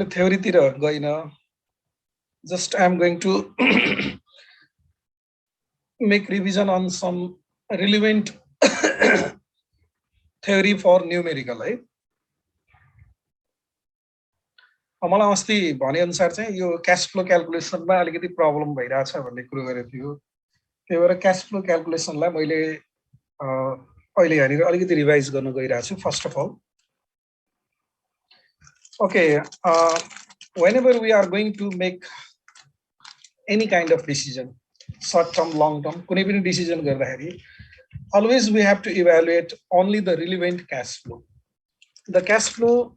theory tira gaina. Just I am going to make revision on some relevant theory for numerical है. मलाई अस्ति भने अनुसार चाहिँ यो क्याश फ्लो क्याल्कुलेसनमा अलिकति प्रब्लम भइरहेछ भन्ने कुरो गरेको थियो. त्यही भएर क्याश फ्लो क्याल्कुलेसनलाई मैले अहिले यहाँनिर अलिकति रिभाइज गर्न गइरहेको छु. First of all okay, whenever we are going to make any kind of decision, short term, long term, कुनै पनि decision गर्दाखेरि always we have to evaluate only the relevant cash flow. The cash flow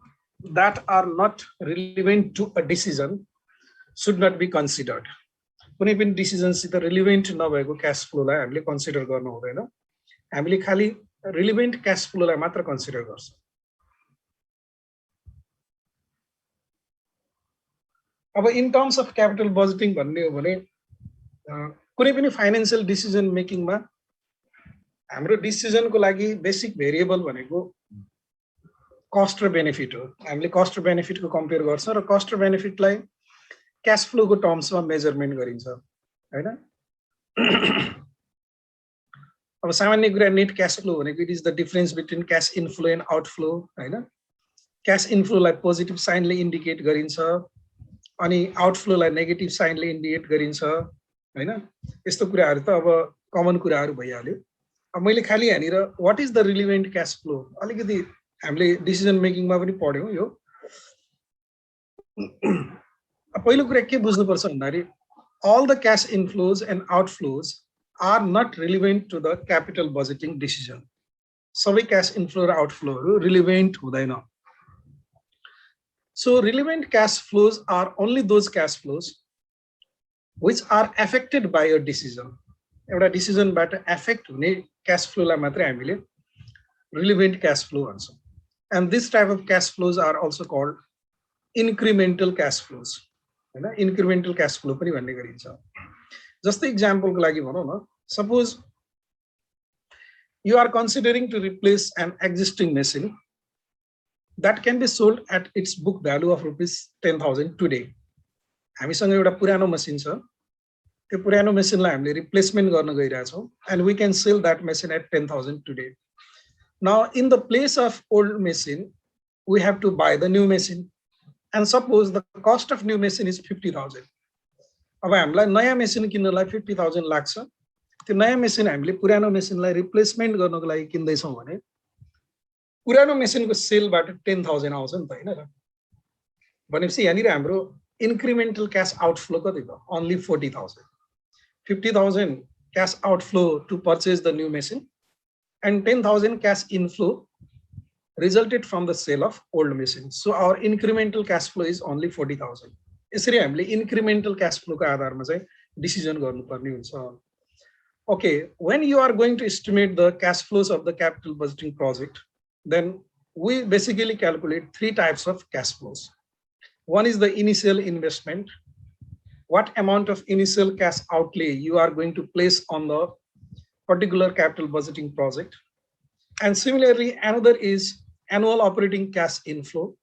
that are not relevant to a decision should not be considered. कुनै पनि decision सित relevant नभएको cash flow लाई हामीले consider गर्नु हुँदैन. हामीले खाली relevant cash flow लाई मात्र consider गर्छौं. अब in terms of capital budgeting भन्ने हो भने कुनै पनि फाइनान्शियल डिसिजन मेकिङमा हाम्रो डिसिजनको लागि बेसिक भेरिएबल भनेको कस्ट र बेनिफिट हो. हामीले कस्ट र बेनिफिटको कम्पेयर गर्छौं र कस्ट र बेनिफिटलाई क्याश फ्लोको टर्म्समा मेजरमेन्ट गरिन्छ हैन. अब सामान्य कुरा नेट क्याश फ्लो भनेको it is the difference between cash inflow and outflow हैन. क्याश इनफ्लोलाई पोजिटिभ साइनले इन्डिकेट गरिन्छ अनि आउटफ्लोलाई नेगेटिभ साइनले इन्डिकेट गरिन्छ हैन. यस्तो कुराहरु त अब कमन कुराहरु भइहाल्यो. अब मैले खाली यहाँनिर what is the relevant cash flow अलिकति हामीले डिसिजन मेकिङमा पनि पढ्यौं. यो पहिलो कुरा के बुझ्नुपर्छ भन्दाखेरि all the cash inflows and outflows are not relevant to the capital budgeting decision. सबै क्याश इनफ्लो र आउटफ्लोहरु रिलेभेन्ट हुँदैन. So relevant cash flows are only those cash flows which are affected by your decision. एउटा decision बाट affect हुने cash flow लाई मात्रै हामीले relevant cash flow भन्छौं. And this type of cash flows are also called incremental cash flows. हैन, incremental cash flow पनि भन्ने गरिन्छ. जस्तै एक्जाम्पलको लागि भनौं न, suppose you are considering to replace an existing machine that can be sold at its book value of rupees 10,000 today. हामीसँग एउटा पुरानो मसिन छ. त्यो पुरानो मसिनलाई हामीले रिप्लेसमेन्ट गर्न गइरहेछौं and we can sell that machine at 10,000 today. Now in the place of old machine we have to buy the new machine and suppose the cost of new machine is 50,000. अब हामीलाई नयाँ machine किन्नलाई 50,000 लाग्छ. त्यो नयाँ machine हामीले पुरानो मसिनलाई replacement गर्नको लागि किन्दै छौं भने पुरानो मेसिनको सेलबाट 10,000 आउँछ नि त हैन र. भनेपछि यहाँनिर हाम्रो इन्क्रिमेन्टल क्याश आउटफ्लो कति भयो? Only 40,000. 50,000 cash outflow to purchase the new machine and 10,000 cash inflow resulted from the sale of old machine. So our incremental cash flow is only 40,000. यसरी हामीले incremental cash flow को आधारमा चाहिँ decision गर्नुपर्ने हुन्छ. Okay, when you are going to estimate the cash flows of the capital budgeting project, then we basically calculate three types of cash flows. One is the initial investment. What amount of initial cash outlay you are going to place on the particular capital budgeting project. And similarly, another is annual operating cash inflow.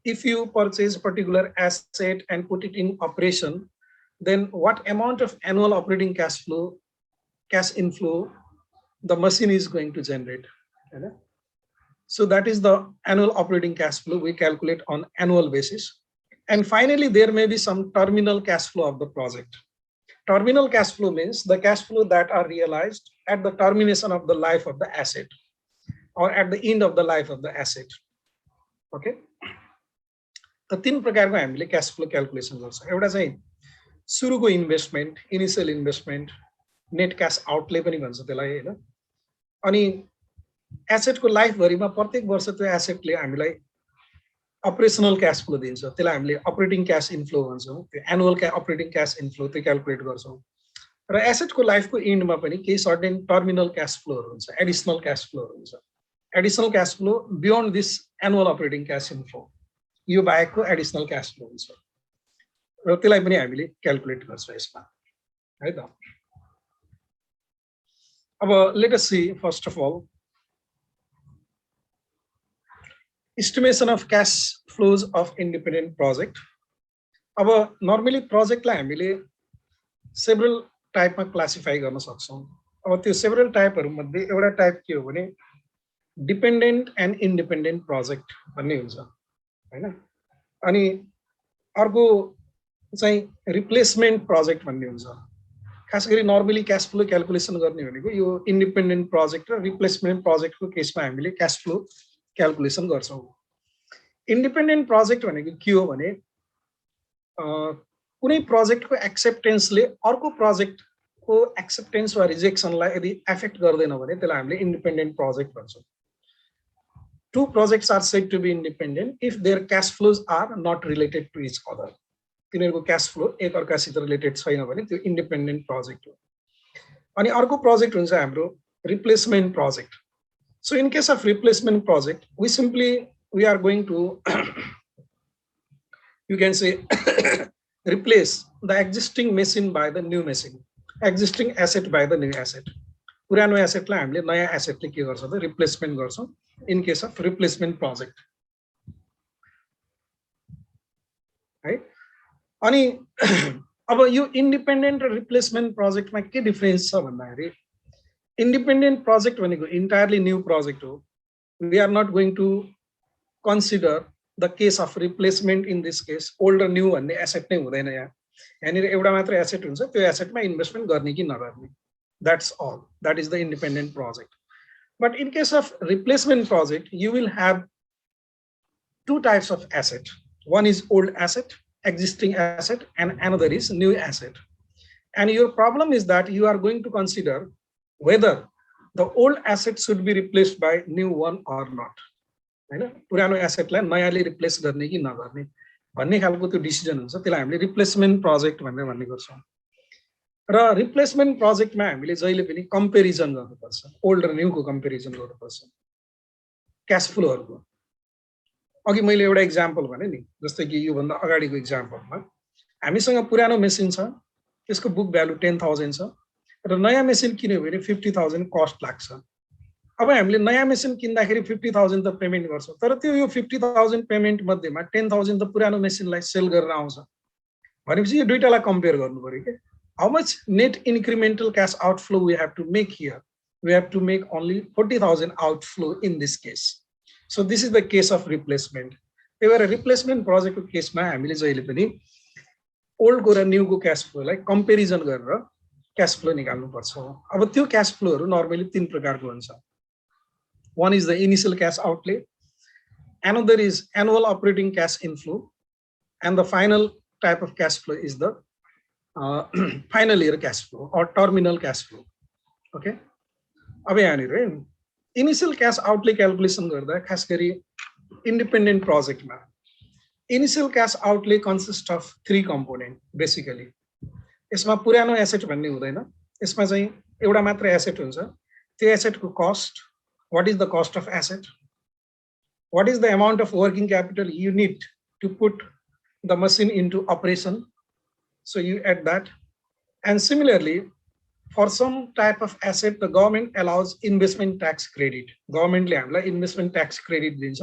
If you purchase a particular asset and put it in operation, then what amount of annual operating cash inflow the machine is going to generate. So that is the annual operating cash flow we calculate on annual basis. And finally, there may be some terminal cash flow of the project. Terminal cash flow means the cash flow that are realized at the termination of the life of the asset or at the end of the life of the asset. Okay. त तीन प्रकारको हामीले cash flow calculation गर्छौं. एउटा चाहिँ सुरुको investment, initial investment, net cash outlay पनि भन्छ त्यसलाई हैन. अनि एसेटको लाइफ भरिमा प्रत्येक वर्ष त्यो एसेटले हामीलाई अपरेशनल क्याश फ्लो दिन्छ. त्यसलाई हामीले अपरेटिङ क्याश इनफ्लो भन्छौं. त्यो एनुअल अपरेटिङ क्याश इनफ्लो त्यो क्याल्कुलेट गर्छौं. र एसेटको लाइफको एन्डमा पनि केही सर्टेन टर्मिनल क्याश फ्लोहरु हुन्छ, एडिशनल क्याश फ्लोहरु हुन्छ. Additional cash flow beyond this annual operating cash inflow, यो बाहेकको एडिशनल क्याश फ्लो हुन्छ र त्यसलाई पनि हामीले क्याल्कुलेट गर्छौं यसमा है त. अब let us see first of all estimation of cash flows of independent project. अब नर्मली प्रोजेक्टलाई हामीले सेभरल टाइपमा क्लासिफाई गर्न सक्छौँ। अब त्यो सेभरल टाइपहरु मध्ये एउटा टाइप के हो भने डिपेन्डेन्ट एन्ड इन्डिपेन्डेन्ट प्रोजेक्ट भन्ने हुन्छ हैन। अनि अर्को चाहिँ रिप्लेसमेन्ट प्रोजेक्ट भन्ने हुन्छ। खास गरी नर्मली क्याश फ्लो क्याल्कुलेसन गर्ने भनेको यो इन्डिपेन्डेन्ट प्रोजेक्ट र रिप्लेसमेन्ट प्रोजेक्टको केसमा हामीले क्याश फ्लो क्याल्कुलेसन गर्छौँ। इन्डिपेन्डेन्ट प्रोजेक्ट भनेको के हो भने कुनै प्रोजेक्टको एक्सेप्टेन्सले अर्को प्रोजेक्टको एक्सेप्टेन्स वा रिजेक्सनलाई यदि एफेक्ट गर्दैन भने त्यसलाई हामीले इन्डिपेन्डेन्ट प्रोजेक्ट भन्छौँ। Two projects are said to be independent if their cash flows are not related to each other. तिनीहरुको क्याश फ्लो एक अर्कासित रिलेटेड छैन भने त्यो इन्डिपेन्डेन्ट प्रोजेक्ट हो। अनि अर्को प्रोजेक्ट हुन्छ हाम्रो replacement project. So in case of replacement project we are going to you can say replace the existing machine by the new machine, existing asset by the new asset. पुरानो एसेटलाई हामीले नयाँ एसेटले के गर्छ त रिप्लेसमेन्ट गर्छौं in case of replacement project है। अनि अब यो इन्डिपेन्डेन्ट र रिप्लेसमेन्ट प्रोजेक्टमा के डिफरेन्स छ भन्दाखेरि इन्डिपेन्डेन्ट प्रोजेक्ट भनेको इन्टायरली न्यू प्रोजेक्ट हो। We are not going to consider the case of replacement in this case old र न्यू भन्ने एसेट नै हुँदैन। यहाँनिर एउटा मात्र एसेट हुन्छ, त्यो एसेटमा इन्भेस्टमेन्ट गर्ने कि नगर्ने, that's all. That is the independent project. But in case of replacement project, you will have two types of asset. One is old asset, existing asset, and another is new asset. And your problem is that you are going to consider whether the old asset should be replaced by new one or not. हैन, पुरानो एसेटलाई नयाँले replace गर्ने कि नगर्ने भन्ने खालको त्यो decision हुन्छ। त्यसलाई हामीले रिप्लेसमेन्ट प्रोजेक्ट भनेर भन्ने गर्छौं। र रिप्लेसमेन्ट प्रोजेक्टमा हामीले जहिले पनि कम्पेरिजन गर्नुपर्छ, ओल्ड र न्यूको कम्पेरिजन गर्नुपर्छ क्याश फ्लोहरुको। अघि मैले एउटा एक्जाम्पल भने नि, जस्तै कि यो भन्दा अगाडिको एक्जाम्पलमा हामीसँग पुरानो मेसिन छ, त्यसको बुक भ्यालु 10,000 छ र नयाँ मेसिन किन्यो भने 50,000 कस्ट लाग्छ। अब हामीले नयाँ मेसिन किन्दाखेरि 50,000 त पेमेन्ट गर्छौं, तर त्यो यो 50,000 पेमेन्ट मध्येमा 10,000 त पुरानो मेसिनलाई सेल गरेर आउँछ भनेपछि यो दुईटालाई कम्पेयर गर्नु पर्यो के। How much net incremental cash outflow we have to make here? We have to make only 40,000 outflow in this case. So this is the case of replacement. त्यही भएर रिप्लेसमेन्ट प्रोजेक्टको केसमा हामीले जहिले पनि ओल्डको र न्यूको क्याश फ्लोलाई कम्पेरिजन गरेर क्याश फ्लो निकाल्नु पर्छ। अब त्यो क्याश फ्लोहरु नर्मली तीन प्रकारको हुन्छ। One is the initial cash outlay, another is annual operating cash inflow, and the final type of cash flow is the final year cash flow or terminal cash flow. Okay. अब यहाँनिर initial cash outlay calculation गर्दा खास गरी independent प्रोजेक्टमा initial cash outlay consist of 3 component basically. यसमा पुरानो asset भन्ने हुँदैन, यसमा चाहिँ एउटा मात्र एसेट हुन्छ। त्यो एसेटको cost, what is the cost of asset, what is the amount of working capital you need to put the machine into operation, so you add that. And similarly, for some type of asset the government allows investment tax credit. Government ले हामीलाई investment tax credit दिन्छ,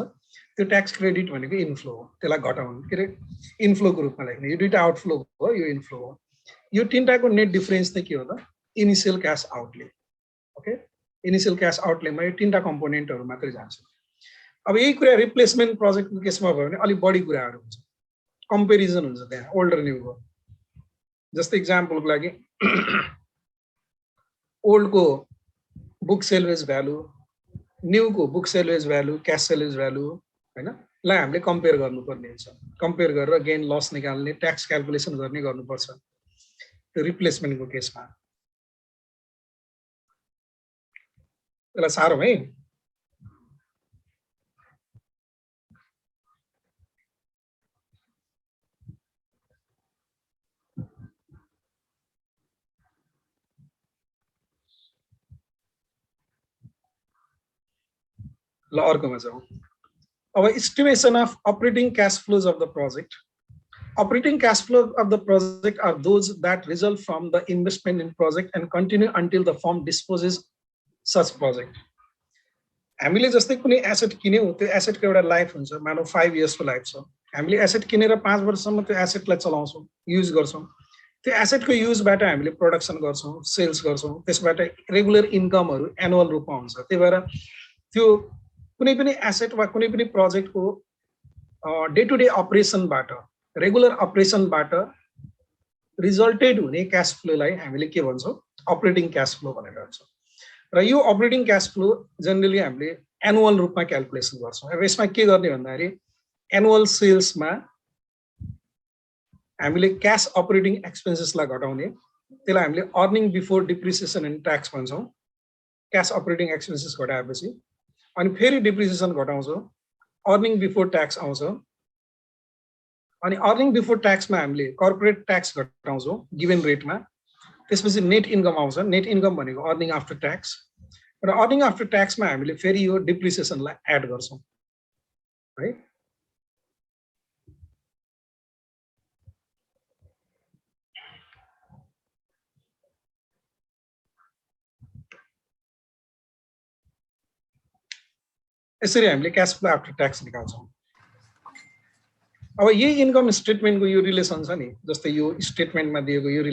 त्यो tax credit भनेको inflow हो, त्यसलाई घटाउनु के रे इन्फ्लोको रूपमा लेख्ने। यो दुईटा आउटफ्लो हो, यो इन्फ्लो हो। यो तीनटाको नेट डिफरेन्स चाहिँ के हो त initial cash outlay. Okay, initial cash आउटलेमा यो तीनटा कम्पोनेन्टहरु मात्रै जान्छ। अब यही कुरा रिप्लेसमेन्ट प्रोजेक्टको केसमा भयो भने अलि बढी कुराहरु हुन्छ, कम्पेरिजन हुन्छ त्यहाँ ओल्ड र न्यूको। जस्तै एक्जाम्पलको लागि ओल्डको बुक सेल्वेज भ्यालु, न्यूको book salvage value, cash salvage value हैन लाई हामीले कम्पेयर गर्नुपर्ने हुन्छ। कम्पेयर गरेर गेन लस निकाल्ने, ट्याक्स क्याल्कुलेसन गर्ने गर्नुपर्छ त्यो रिप्लेसमेन्टको केसमा। त्यसलाई साह्रो है। ल अर्कोमा जाउँ। अब estimation of operating cash flows of the project. Operating cash flow of the project are those that result from the investment in project and continue until the firm disposes such project. हामीले जस्तै कुनै asset किन्यौँ, त्यो एसेटको एउटा life हुन्छ, मानौ 5 इयर्सको life छ। हामीले एसेट किनेर 5 वर्षसम्म त्यो एसेटलाई चलाउँछौँ, युज गर्छौँ। त्यो एसेटको युजबाट हामीले प्रोडक्सन गर्छौँ, सेल्स गर्छौँ, त्यसबाट रेगुलर इन्कमहरू एनुअल रूपमा हुन्छ। त्यही भएर त्यो कुनै पनि एसेट वा कुनै पनि प्रोजेक्टको डे टु डे अपरेसनबाट, रेगुलर अपरेसनबाट रिजल्टेड हुने क्यास फ्लोलाई हामीले के भन्छौँ? अपरेटिङ क्यास फ्लो भनेर भन्छौँ। र यो अपरेटिङ क्यास फ्लो जेनरली हामीले एनुअल रूपमा क्यालकुलेसन गर्छौँ। अब यसमा के गर्ने भन्दाखेरि एनुअल सेल्समा हामीले क्यास अपरेटिङ एक्सपेन्सेसलाई घटाउने, त्यसलाई हामीले earning before depreciation and tax भन्छौँ। क्यास अपरेटिङ एक्सपेन्सेस घटाएपछि अनि फेरि डिप्रिसिएसन घटाउँछौँ, अर्निङ बिफोर ट्याक्स आउँछ। अनि अर्निङ बिफोर ट्याक्समा हामीले कर्पोरेट ट्याक्स घटाउँछौँ गिभन रेटमा। त्यसपछि नेट इन्कम आउँछ। नेट इन्कम भनेको अर्निङ आफ्टर ट्याक्स, र अर्निङ आफ्टर ट्याक्समा हामीले फेरि यो डिप्रिसिएसनलाई एड गर्छौँ है। यसरी हामीले क्यास फ्लो आफ्टर ट्याक्स निकाल्छौँ। अब यही इन्कम स्टेटमेन्टको यो रिलेसन छ नि, जस्तै यो स्टेटमेन्टमा दिएको यो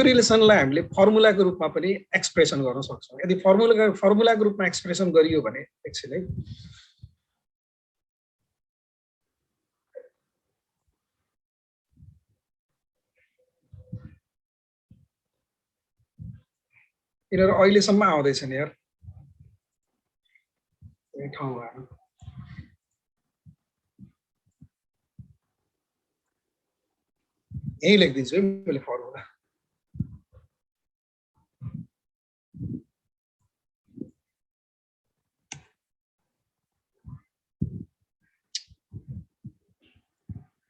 रिलेसनलाई हामीले फर्मुलाको रूपमा पनि एक्सप्रेसन गर्न सक्छौँ। यदि फर्मुलाको रूपमा एक्सप्रेसन गरियो भने एकछिन है, यिनीहरू अहिलेसम्म आउँदैछन् यार ठाउँमा। यही लेखिदिन्छु है मैले फर्मुला।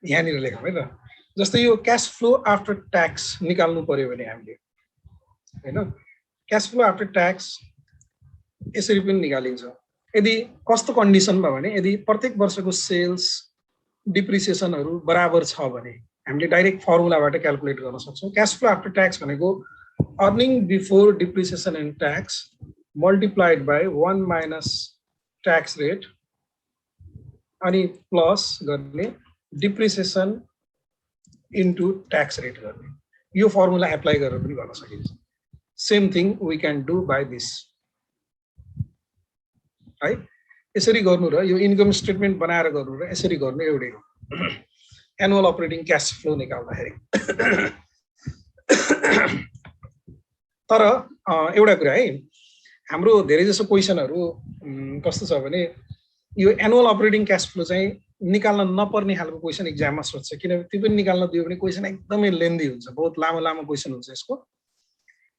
यहाँनिर लेखौँ है त। जस्तै यो क्यास फ्लो आफ्टर ट्याक्स निकाल्नु पर्यो भने हामीले होइन, क्यास फ्लो आफ्टर ट्याक्स यसरी पनि निकालिन्छ। यदि कस्तो कन्डिसनमा भने यदि प्रत्येक वर्षको सेल्स डिप्रिसिएसनहरू बराबर छ भने हामीले डाइरेक्ट फर्मुलाबाट क्यालकुलेट गर्न सक्छौँ। क्यास फ्लो आफ्टर ट्याक्स भनेको earning before depreciation and tax multiplied by 1 minus tax rate अनि प्लस गर्ने डिप्रिसिएसन इन्टु ट्याक्स रेट गर्ने। यो फर्मुला एप्लाई गरेर पनि गर्न सकिन्छ। Same thing we can do by this है। यसरी गर्नु र यो इन्कम स्टेटमेन्ट बनाएर गर्नु र यसरी गर्नु एउटै हो। एनुअल अपरेटिङ क्यास फ्लो निकाल्दाखेरि। तर एउटा कुरा है, हाम्रो धेरै जसो क्वेसनहरू कस्तो छ भने यो एनुअल अपरेटिङ क्यास फ्लो चाहिँ निकाल्न नपर्ने खालको क्वेसन एक्जाममा सोध्छ, किनभने त्यो पनि निकाल्न दियो भने क्वेसन एकदमै लेन्दी हुन्छ, बहुत लामो लामो क्वेसन हुन्छ यसको।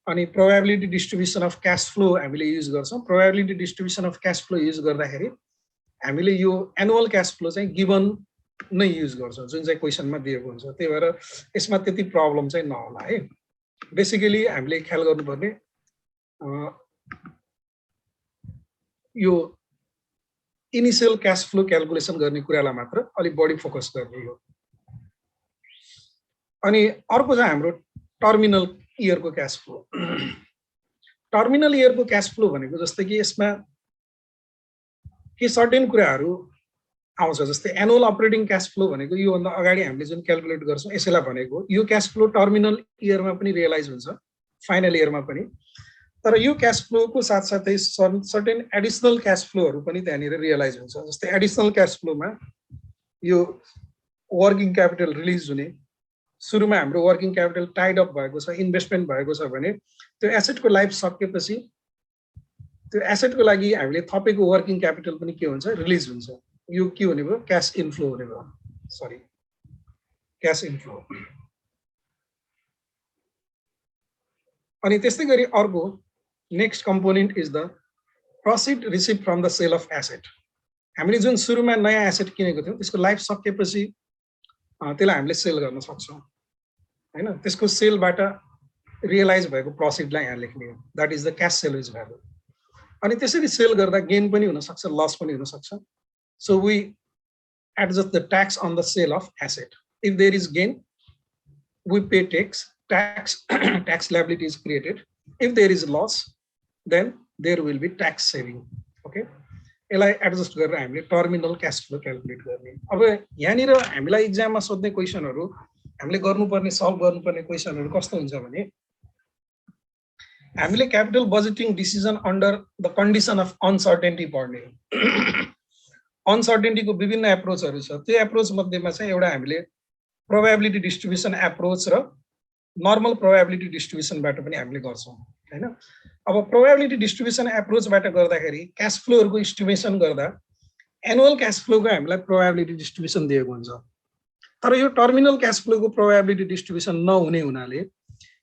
अनि probability distribution of cash flow हामीले युज गर्छौँ। Probability distribution of cash flow use गर्दाखेरि हामीले यो एनुअल क्यास फ्लो चाहिँ गिभन नै युज गर्छौँ, जुन चाहिँ क्वेसनमा दिएको हुन्छ। त्यही भएर यसमा त्यति प्रब्लम चाहिँ नहोला है। बेसिकली हामीले ख्याल गर्नुपर्ने यो इनिसियल क्यास फ्लो क्यालकुलेसन गर्ने कुरालाई मात्र अलिक बढी फोकस गर्ने हो। अनि अर्को चाहिँ हाम्रो टर्मिनल इयरको क्यास फ्लो। टर्मिनल इयरको क्यास फ्लो भनेको जस्तै कि यसमा के सर्टेन कुराहरू आउँछ, जस्तै एनुअल अपरेटिङ क्यास फ्लो भनेको योभन्दा अगाडि हामीले जुन क्यालकुलेट गर्छौँ यसैलाई भनेको। यो क्यास फ्लो टर्मिनल इयरमा पनि रियलाइज हुन्छ, फाइनल इयरमा पनि। तर यो क्यास फ्लोको साथसाथै सर्टेन एडिसनल क्यास फ्लोहरू पनि त्यहाँनिर रियलाइज हुन्छ। जस्तै एडिसनल क्यास फ्लोमा यो वर्किङ क्यापिटल रिलिज हुने, सुरुमा हाम्रो वर्किङ क्यापिटल टाइड अप भएको छ, इन्भेस्टमेन्ट भएको छ भने त्यो एसेटको लाइफ सकेपछि त्यो एसेटको लागि हामीले थपेको वर्किङ क्यापिटल पनि के हुन्छ? रिलिज हुन्छ। यो के हुने भयो? क्यास इन्फ्लो हुने भयो। Sorry, cash inflow. अनि त्यस्तै गरी अर्को next component is the profit receive from the sale of asset. हामीले जुन सुरुमा नयाँ एसेट किनेको थियौँ त्यसको लाइफ सकेपछि त्यसलाई हामीले सेल गर्न सक्छौँ हैन। त्यसको सेलबाट रियलाइज भएको प्रॉफिटलाई यहाँ लेख्ने हो, that is the cash salvage value. अनि त्यसरी सेल गर्दा गेन पनि हुन सक्छ, लस पनि हुन सक्छ। So we adjust the tax on the sale of asset. If there is gain, we pay tax liability is created. If there is loss, then there will be tax saving. Okay यसलाई adjust गरेर हामीले terminal cash flow calculate गर्ने अब यहाँनिर हामीलाई इक्जाममा सोध्ने क्वेसनहरू हामीले गर्नुपर्ने सल्भ गर्नुपर्ने क्वेसनहरू कस्तो हुन्छ भने हामीले capital budgeting decision under the condition of uncertainty पढ्ने अनसर्टेन्टीको विभिन्न एप्रोचहरू छ त्यो एप्रोच मध्येमा चाहिँ एउटा हामीले प्रोबेबिलिटी डिस्ट्रिब्युसन एप्रोच र नर्मल प्रोबेबिलिटी डिस्ट्रिब्युसनबाट पनि हामीले गर्छौँ हैन अब प्रोबेबिलिटी डिस्ट्रिब्युसन एप्रोचबाट गर्दाखेरि क्याश फ्लोहरुको एस्टिमेसन गर्दा एनुअल क्याश फ्लोको हामीलाई प्रोबेबिलिटी डिस्ट्रिब्युसन दिएको हुन्छ तर यो टर्मिनल क्याश फ्लोको प्रोबेबिलिटी डिस्ट्रिब्युसन नहुने हुनाले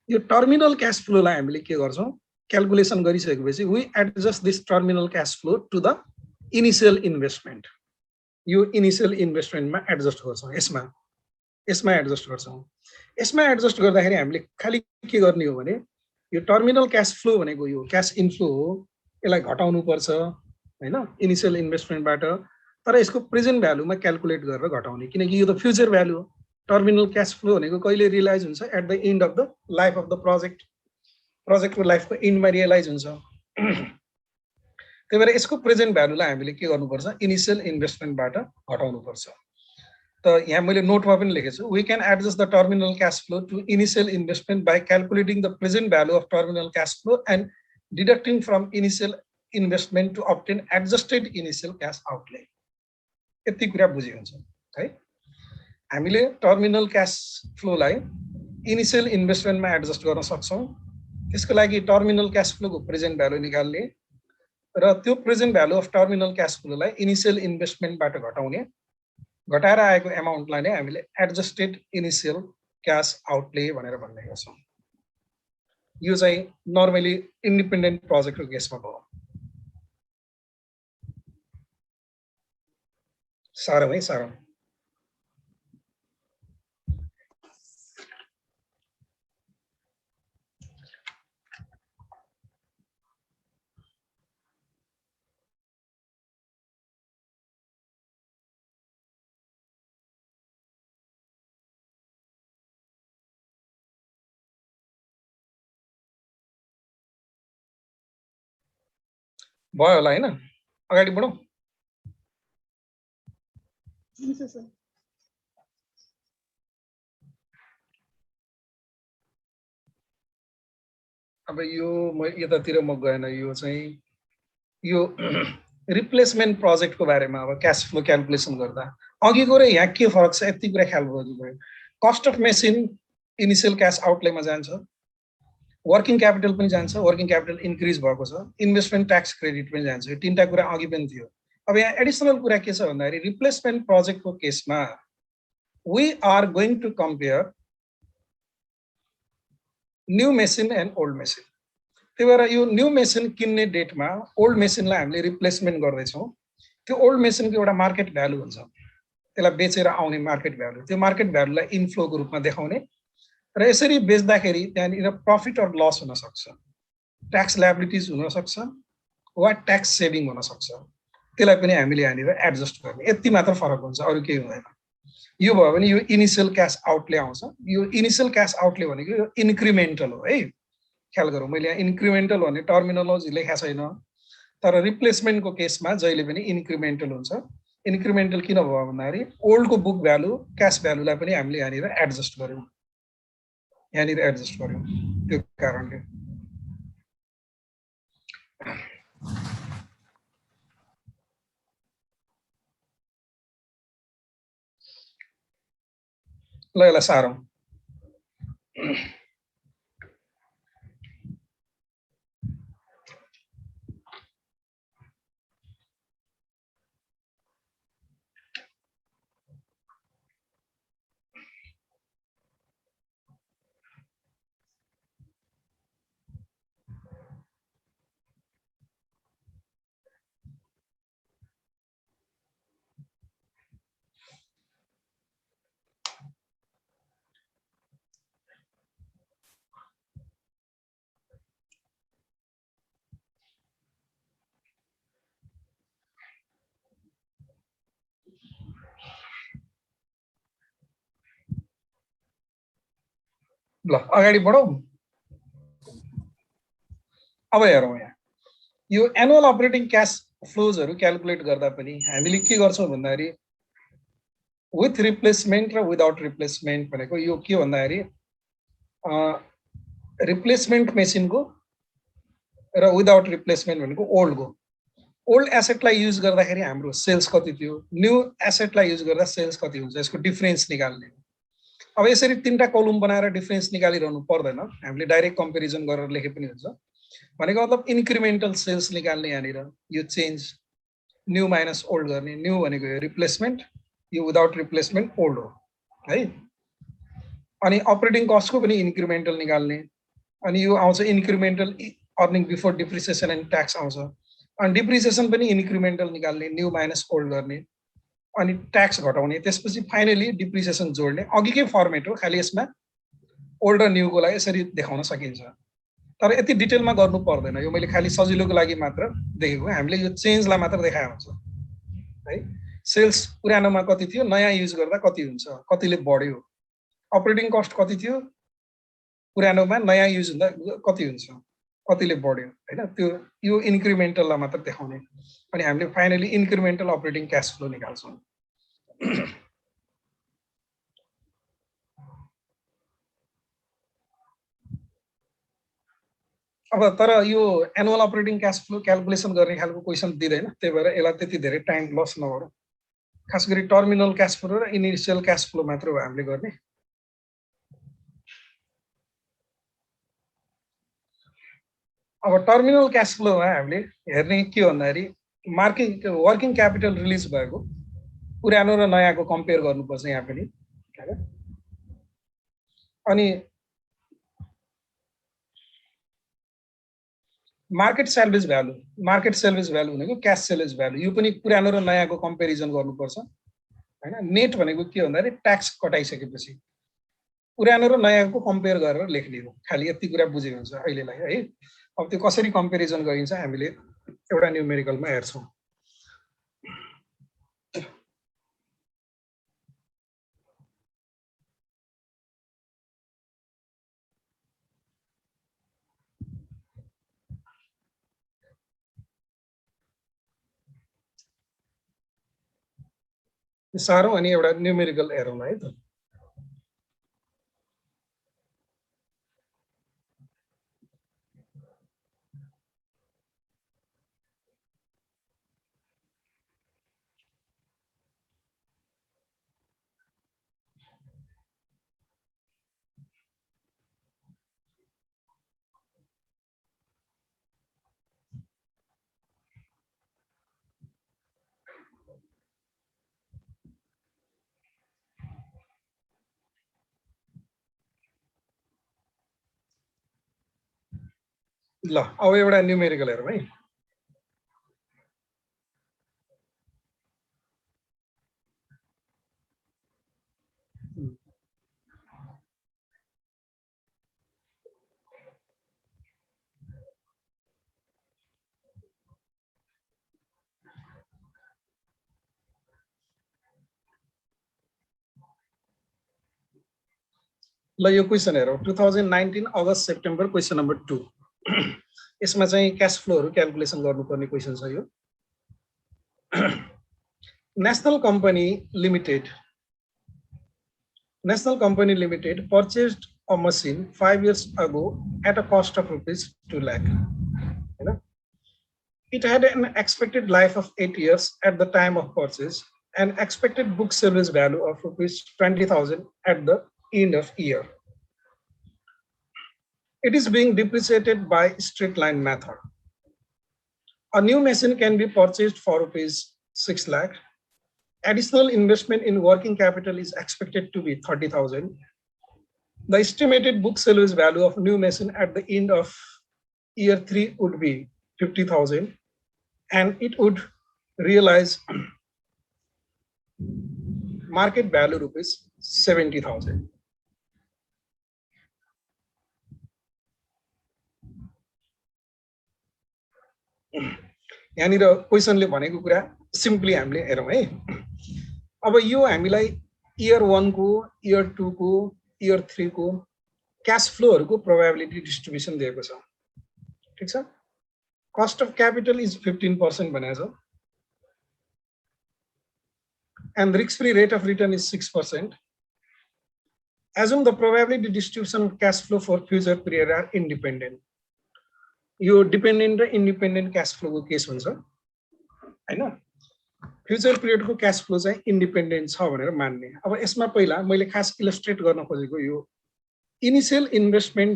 यो टर्मिनल क्याश फ्लोलाई हामीले के गर्छौँ क्याल्कुलेसन गरिसकेपछि we adjust this terminal cash flow to the initial investment यो इनिशियल इन्भेस्टमेन्टमा एडजस्ट गर्छौँ यसमा एडजस्ट गर्छौँ यसमा एडजस्ट गर्दाखेरि हामीले खाली के गर्ने हो भने यो टर्मिनल क्याश फ्लो भनेको यो क्याश इनफ्लो हो यसलाई घटाउनु पर्छ हैन इनिशियल इन्भेस्टमेन्टबाट तर यसको प्रेजेन्ट भ्यालुमा क्याल्कुलेट गरेर घटाउने किनकि यो त फ्युचर भ्यालु हो टर्मिनल क्याश फ्लो भनेको कहिले रियलाइज हुन्छ at the end of the life of the प्रोजेक्टको लाइफको एन्डमा रियलाइज हुन्छ त्यही भएर यसको प्रेजेन्ट भ्यालुलाई हामीले के गर्नुपर्छ इनिशियल इन्भेस्टमेन्टबाट घटाउनुपर्छ त यहाँ मैले नोटमा पनि लेखेको छु we can adjust the terminal cash flow to initial investment by calculating the present value of terminal cash flow and deducting from initial investment to obtain adjusted initial cash outlay यति कुरा बुझे हुन्छ है हामीले टर्मिनल क्याश फ्लोलाई initial इन्भेस्टमेन्टमा adjust गर्न सक्छौँ त्यसको लागि टर्मिनल क्याश फ्लोको प्रेजेन्ट भ्यालु निकाल्ने र त्यो present value of terminal cash फ्लोलाई इनिशियल इन्भेस्टमेन्टबाट घटाएर आएको एमाउन्टलाई नै हामीले एडजस्टेड इनिशियल क्याश आउटले भनेर भन्ने गर्छौँ यो चाहिँ नर्मली इन्डिपेन्डेन्ट प्रोजेक्टको केसमा भयो सारौँ है सारौँ भयो होला हैन अगाडि बढौँ अब यो म यतातिर म गएन यो चाहिँ यो रिप्लेसमेन्ट प्रोजेक्टको बारेमा अब क्याश फ्लो क्याल्कुलेसन गर्दा अघिको र यहाँ के फरक छ यति कुरा ख्याल गर्नुभयो cost of machine initial cash आउटलेमा जान्छ वर्किङ क्यापिटल पनि जान्छ वर्किङ क्यापिटल इन्क्रिज भएको छ इन्भेस्टमेन्ट ट्याक्स क्रेडिट पनि जान्छ यो तीनटा कुरा अघि पनि थियो अब यहाँ एडिसनल कुरा के छ भन्दाखेरि रिप्लेसमेन्ट प्रोजेक्टको केसमा we are going to compare new machine and old machine त्यही भएर यो न्यू मेसिन किन्ने डेटमा ओल्ड मेसिनलाई हामीले रिप्लेसमेन्ट गर्दैछौँ त्यो ओल्ड मेसिनको एउटा मार्केट भ्यालु हुन्छ त्यसलाई बेचेर आउने मार्केट भ्यालु त्यो मार्केट भ्यालुलाई इनफ्लोको रूपमा देखाउने र यसरी बेच्दाखेरि त्यहाँनिर प्रफिट अर लस हुन सक्छ ट्याक्स लायबिलिटिज हुन सक्छ वा ट्याक्स सेभिङ हुन सक्छ त्यसलाई पनि हामीले यहाँनिर एडजस्ट गर्ने यति मात्र फरक हुन्छ अरू केही हुँदैन यो भयो भने यो इनिशियल क्याश आउटले आउँछ यो इनिशियल क्याश आउटले भनेको यो इन्क्रिमेन्टल हो है ख्याल गरौँ मैले यहाँ इन्क्रिमेन्टल भन्ने टर्मिनोलोजी लेखा छैन तर रिप्लेसमेन्टको केसमा जहिले पनि इन्क्रिमेन्टल हुन्छ इन्क्रिमेन्टल किन भयो भन्दाखेरि ओल्डको बुक भ्यालु क्याश भ्यालुलाई पनि हामीले यहाँनिर एडजस्ट गर्यौँ त्यो कारणले ल यसलाई सारौँ ल अगाडि बढौँ अब हेरौँ यहाँ यो एनुअल अपरेटिङ क्याश फ्लोजहरु क्याल्कुलेट गर्दा पनि हामीले के गर्छौं भन्दाखेरि विथ रिप्लेसमेन्ट र विदाउट रिप्लेसमेन्ट भनेको यो के भन्दाखेरि रिप्लेसमेन्ट मेसिनको र विदाउट रिप्लेसमेन्ट भनेको ओल्ड एसेटलाई युज गर्दाखेरि हाम्रो सेल्स कति थियो, न्यू एसेटलाई युज गर्दा सेल्स कति हुन्छ, यसको डिफरेन्स निकाल्ने। अब यसरी तीनटा कलम बनाएर डिफरेन्स निकालिरहनु पर्दैन, हामीले डाइरेक्ट कम्पेरिजन गरेर लेखे पनि हुन्छ। भनेको मतलब इन्क्रिमेन्टल सेल्स निकाल्ने यहाँनिर यो चेन्ज न्यू माइनस ओल्ड गर्ने, न्यू भनेको यो रिप्लेसमेन्ट, यो विदाउट रिप्लेसमेन्ट ओल्ड हो है। अनि अपरेटिङ कस्टको पनि इन्क्रिमेन्टल निकाल्ने, अनि यो आउँछ incremental earning before depreciation and tax आउँछ, अनि डिप्रिसिएसन पनि इन्क्रिमेन्टल निकाल्ने, न्यू माइनस ओल्ड गर्ने, अनि ट्याक्स घटाउने, त्यसपछि फाइनली डिप्रिसिएसन जोड्ने। अघिकै फर्मेट हो, खालि यसमा ओल्ड र न्यूको लागि यसरी देखाउन सकिन्छ, तर यति डिटेलमा गर्नु पर्दैन। यो मैले खालि सजिलोको लागि मात्र देखेको, हामीले यो चेन्जलाई मात्र देखाएको हुन्छ है। सेल्स पुरानोमा कति थियो, नयाँ युज गर्दा कति हुन्छ, कतिले बढ्यो, अपरेटिङ कस्ट कति थियो पुरानोमा, नयाँ युज हुँदा कति हुन्छ, कतिले बढ्यो हैन। त्यो यो इन्क्रिमेन्टललाई मात्र देखाउने, अनि हामीले finally incremental operating cash flow निकाल्छौँ। अब तर यो annual operating cash flow calculation गर्ने खालको क्वेसन दिँदैन, त्यही भएर यसलाई त्यति धेरै टाइम लस नगरौँ। खास गरी टर्मिनल क्याश फ्लो र इनिसियल क्याश फ्लो मात्र हो हामीले गर्ने। अब टर्मिनल क्याश फ्लोमा हामीले हेर्ने के भन्दाखेरि वर्किङ क्यापिटल रिलिज भएको पुरानो र नयाँको कम्पेयर गर्नुपर्छ यहाँ पनि। अनि मार्केट सेल्वेज भ्यालु भनेको क्यास सेल्वेज भ्यालु, यो पनि पुरानो र नयाँको कम्पेरिजन गर्नुपर्छ हैन। नेट भनेको के भन्दाखेरि ट्याक्स कटाइसकेपछि पुरानो र नयाँको कम्पेयर गरेर लेख्ने हो, खालि यति कुरा बुझे हुन्छ अहिलेलाई है। अब त्यो कसरी कम्पेरिजन गरिन्छ हामीले एउटा न्युमेरिकलमा हेर्छौँ। सारौँ अनि एउटा न्युमेरिकल हेरौँ है त। ल अब एउटा न्युमेरिकल हेरौँ है। ल यो क्वेसन हेरौँ, 2019 अगस्त सेप्टेम्बर क्वेसन नम्बर 2। यसमा चाहिँ क्याश फ्लोहरू क्याल्कुलेसन गर्नुपर्ने क्वेसन छ यो। National company limited purchased a machine 5 years ago at a cost of ₹2 lakh. It had an expected life of 8 years at the time of purchase and expected book service value of ₹20,000 at the end of year. It is being depreciated by straight line method. A new machine can be purchased for ₹6 lakh. Additional investment in working capital is expected to be ₹30,000. The estimated book service value of new machine at the end of year 3 would be ₹50,000, and it would realize market value ₹70,000. यहाँनिर क्वेसनले भनेको कुरा simply हामीले हेरौँ है। अब यो हामीलाई year 1 को, इयर 2 को, इयर 3 को क्याश फ्लोहरूको प्रोबेबिलिटी डिस्ट्रिब्युसन दिएको छ, ठीक छ। cost of capital is 15% भनेको छ and risk-free rate of return is 6%. Assume the probability distribution of cash flow for future period are independent. यो dependent र independent cash flow को केस हुन्छ हैन फ्युचर पिरियड को क्याश फ्लो चाहिँ independent छ भनेर मान्ने अब यसमा पहिला मैले खास इलस्ट्रेट गर्न खोजेको यो initial investment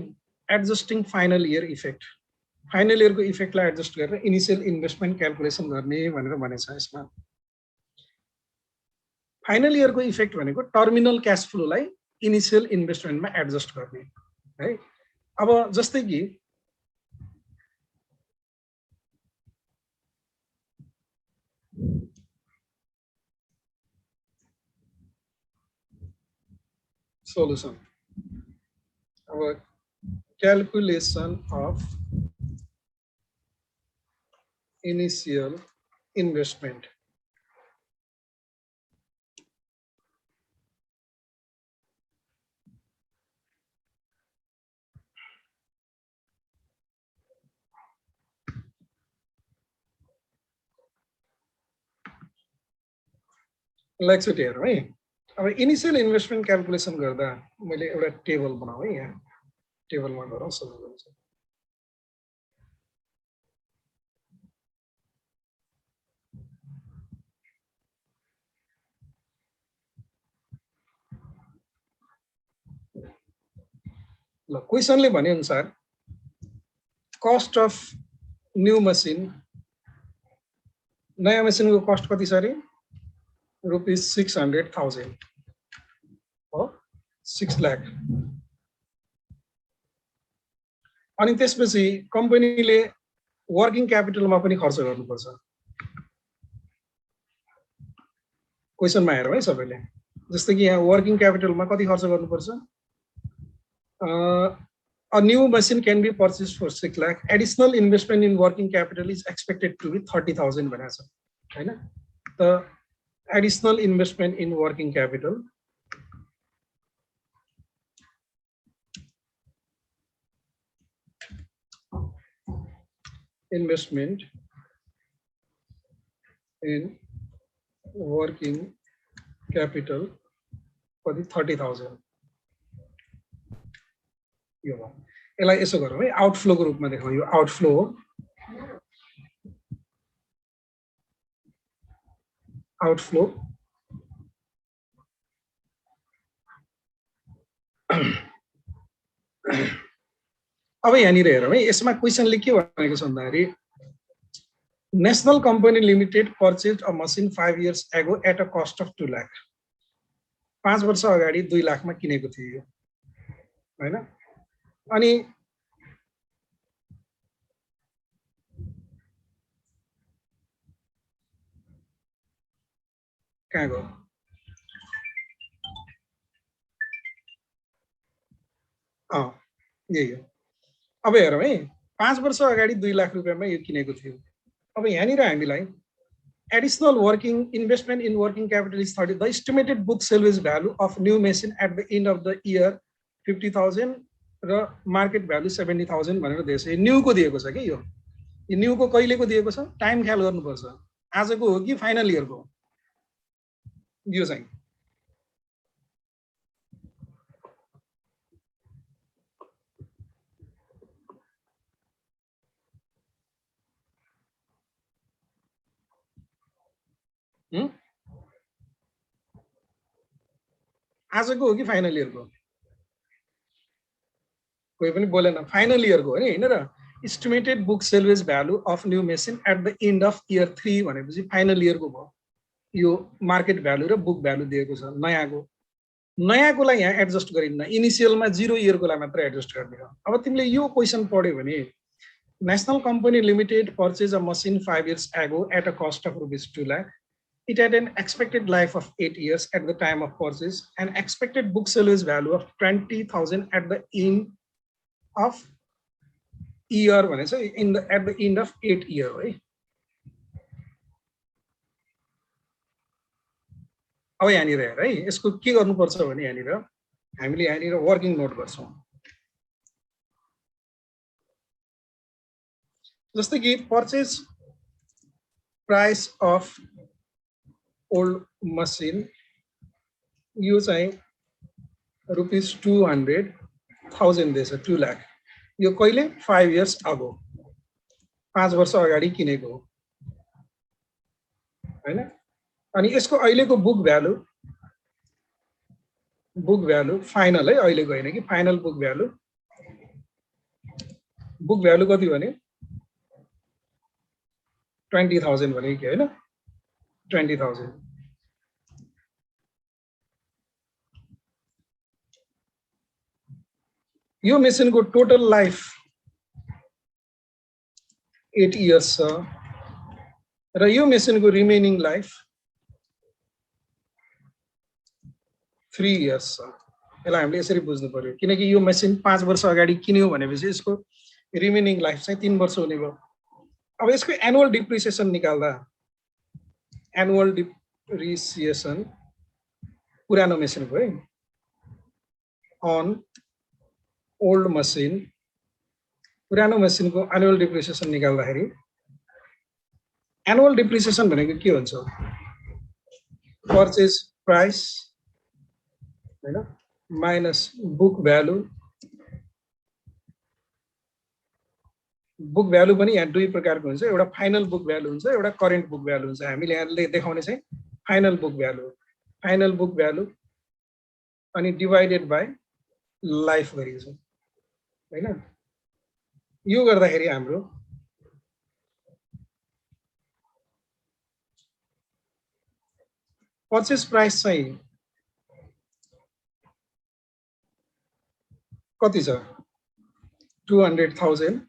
adjusting final year effect final year को इफेक्टलाई एडजस्ट गरेर इनिशियल इन्भेस्टमेन्ट क्याल्कुलेसन गर्ने भनेर भनेछ यसमा फाइनल इयर को इफेक्ट भनेको टर्मिनल क्याश फ्लोलाई इनिशियल इन्भेस्टमेन्टमा एडजस्ट गर्ने है अब जस्तै कि solution our calculation of initial investment like it here right अब इनिशियल इन्भेस्टमेन्ट क्याल्कुलेसन गर्दा मैले एउटा टेबल बनाऊ है यहाँ टेबलमा गरौँ सजिलो हुन्छ ल क्वेशनले भने अनुसार कस्ट अफ न्यू मसिन नयाँ मसिनको कस्ट कति छ रे ₹600,000 हो 6 लाख अनि त्यसपछि कम्पनीले वर्किङ क्यापिटलमा पनि खर्च गर्नुपर्छ क्वेशनमा हेरौँ है सबैले जस्तै कि यहाँ वर्किङ क्यापिटलमा कति खर्च गर्नुपर्छ a new machine can be purchased for 6 lakh additional investment in working capital is expected to be 30,000 भनेको छ हैन the additional investment in working capital investment in working capital for the 30,000 यो हो यसलाई यसो गरौँ है आउटफ्लो को रूपमा देखाउँ यो आउटफ्लो हो आउटफ्लो अब यहाँनिर हेरौँ है यसमा क्वेशनले के भनेको छ भन्दाखेरि national company limited purchase a machine 5 years ago at a cost of 2 lakh 5 वर्ष अगाडि 2 लाखमा किनेको थियो हैन अनि कहाँ गयो यही हो अब हेरौँ है 5 वर्ष अगाडि 2 लाख रुपैयाँमा यो किनेको थियो अब यहाँनिर हामीलाई additional working investment in working capital is 30 the estimated book salvage value of new machine at the end of the year 50,000 र मार्केट भ्यालु 70,000 भनेर दिएको छ न्यू को दिएको छ के यो न्यू को कहिलेको दिएको छ टाइम ख्याल गर्नुपर्छ आजको हो कि फाइनल इयर को यो चाहिँ आजको हो कि फाइनल इयर को कोही पनि बोलेन फाइनल इयर को हैन र estimated book salvage value of new machine at the end of year 3 भनेपछि फाइनल इयर को भयो यो मार्केट भ्यालु र बुक भ्यालु दिएको छ नयाँकोलाई यहाँ एडजस्ट गरिन्न इनिशियलमा 0 इयर कोलाई मात्र एडजस्ट गर्ने हो अब तिमीले यो क्वेशन पढ्यो भने national company limited purchase a machine 5 years ago at a cost of ₹2 lakh it had an expected life of 8 years at the time of purchase and expected book salvage value of 20,000 at the end of year भनेछ at the end of 8 year है अब यहाँनिर हेर है यसको के गर्नुपर्छ भने यहाँनिर हामीले यहाँनिर वर्किङ नोट गर्छौं जस्तै कि purchase price of old machine यो चाहिँ ₹200,000 दिएछ, 2 लाख। यो कहिले 5 years अगो, 5 वर्ष अगाडि किनेको हो हैन। अनि यसको अहिलेको बुक भ्यालु फाइनल है, अहिलेको हैन कि फाइनल बुक भ्यालु कति भने 20,000 भने कि हैन, 20,000। यो मेसिनको टोटल लाइफ 8 years छ र यो मेसिनको रिमेनिङ लाइफ 3 years छ। यसलाई हामीले यसरी बुझ्नु पर्यो, किनकि यो मेसिन 5 वर्ष अगाडि किन्यो भनेपछि यसको रिमेनिङ लाइफ चाहिँ 3 वर्ष हुने भयो। अब यसको एनुअल डिप्रिसिएसन निकाल्दा, एनुअल डिप्रिसिएसन पुरानो मेसिनको है अन ओल्ड मसिन, पुरानो मेसिनको एनुअल डिप्रिसिएसन निकाल्दाखेरि एनुअल डिप्रिसिएसन भनेको के हुन्छ, पर्चेज प्राइस हैन minus book value. Book value पनि यहाँ दुई प्रकारको हुन्छ, एउटा फाइनल बुक भ्यालु हुन्छ, एउटा करेन्ट बुक भ्यालु हुन्छ। हामीले यहाँ देखाउने चाहिँ फाइनल बुक भ्यालु अनि डिवाइडेड बाइ लाइफ गरिन्छ हैन। यो गर्दाखेरि हाम्रो पर्चेज प्राइस चाहिँ कति छ 200,000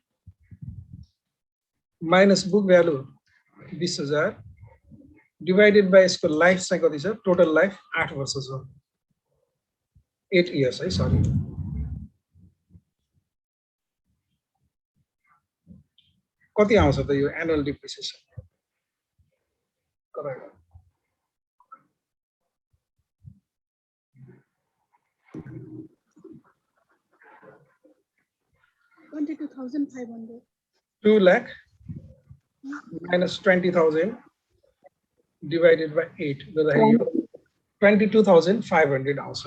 minus book value 20,000 divided by यसको लाइफ चाहिँ कति छ, टोटल लाइफ 8 वर्ष छ, 8 years है, सरी। कति आउँछ त यो annual depreciation? 22,500. 2 lakh minus 20,000 divided by 8 गर्दाखेरि 22,500 आउँछ।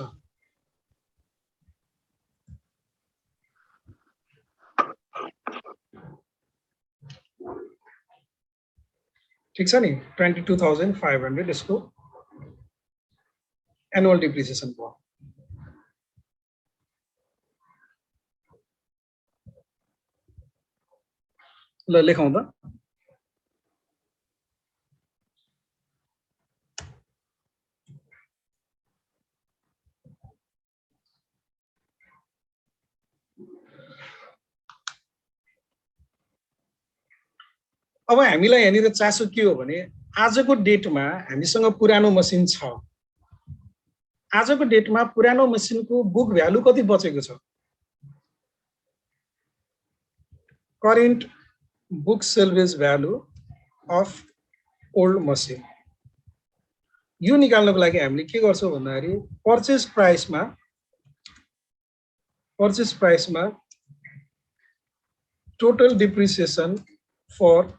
ठीक छ नि, 22,500 यसको एनुअल डिप्रिसिएसन भयो। ल लेखौँ त। अब हामीलाई यहाँनिर चासो के हो भने आजको डेटमा हामीसँग पुरानो मसिन छ, आजको डेटमा पुरानो मसिनको बुक भ्यालु कति बचेको छ, current book salvage value of old machine. यो निकाल्नको लागि हामीले के गर्छौं भन्दाखेरि पर्चेज प्राइसमा टोटल डिप्रिसिएसन फर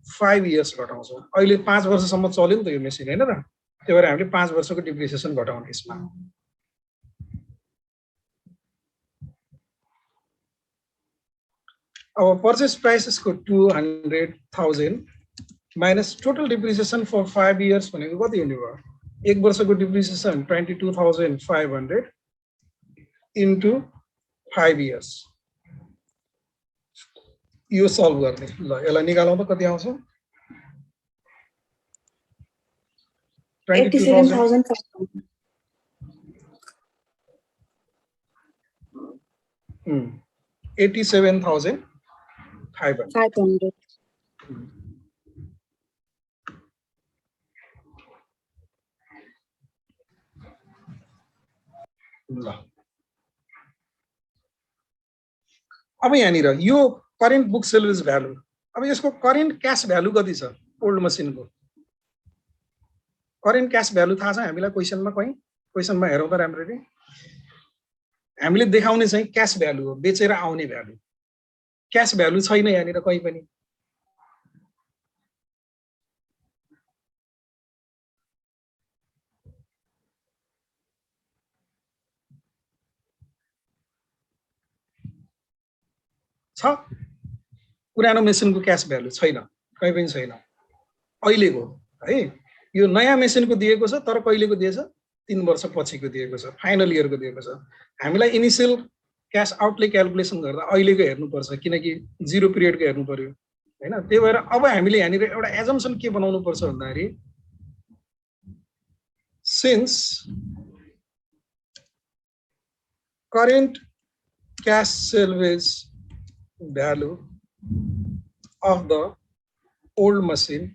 5 years घटाउँछौं। अहिले 5 वर्षसम्म चल्यो नि त यो मेसिन हैन र, त्यही भएर हामीले 5 वर्षको डिप्रिसिएसन घटाउने यसमा। अब पर्चेज प्राइसको 200,000 minus total depreciation for 5 years भनेको कति हुने भयो, एक वर्षको डिप्रिसिएसन 22,500 इन्टु 5 years। यो सल्भ गर्ने, ल यसलाई निकालौँ त कति आउँछ, 87,500। 87,500। ल अब यहाँनिर यो करेन्ट बुक सेल्वेज भ्यालु, अब यसको करेन्ट क्याश भ्यालु कति छ ओल्ड मसिनको, करेन्ट क्याश भ्यालु थाहा छ हामीलाई क्वेशनमा, क्वेशनमा हेरौँ त राम्ररी। हामीले देखाउने चाहिँ क्याश भ्यालु हो, बेचेर आउने भ्यालु। क्याश भ्यालु छैन यहाँनिर कहीँ पनि। छ पुरानो मेसिनको क्याश भ्यालु छैन, कहीँ पनि छैन अहिलेको है। यो नयाँ मेसिनको दिएको छ तर कहिलेको दिएछ, 3 वर्ष पछिको दिएको छ, फाइनल इयरको दिएको छ। हामीलाई इनिसियल क्यास आउटले क्याल्कुलेसन गर्दा अहिलेको हेर्नुपर्छ, किनकि जिरो पिरियडको हेर्नु पर्यो हैन। त्यही भएर अब हामीले यहाँनिर एउटा एजम्पसन के बनाउनु पर्छ भन्दाखेरि, since current cash salvage value of the old machine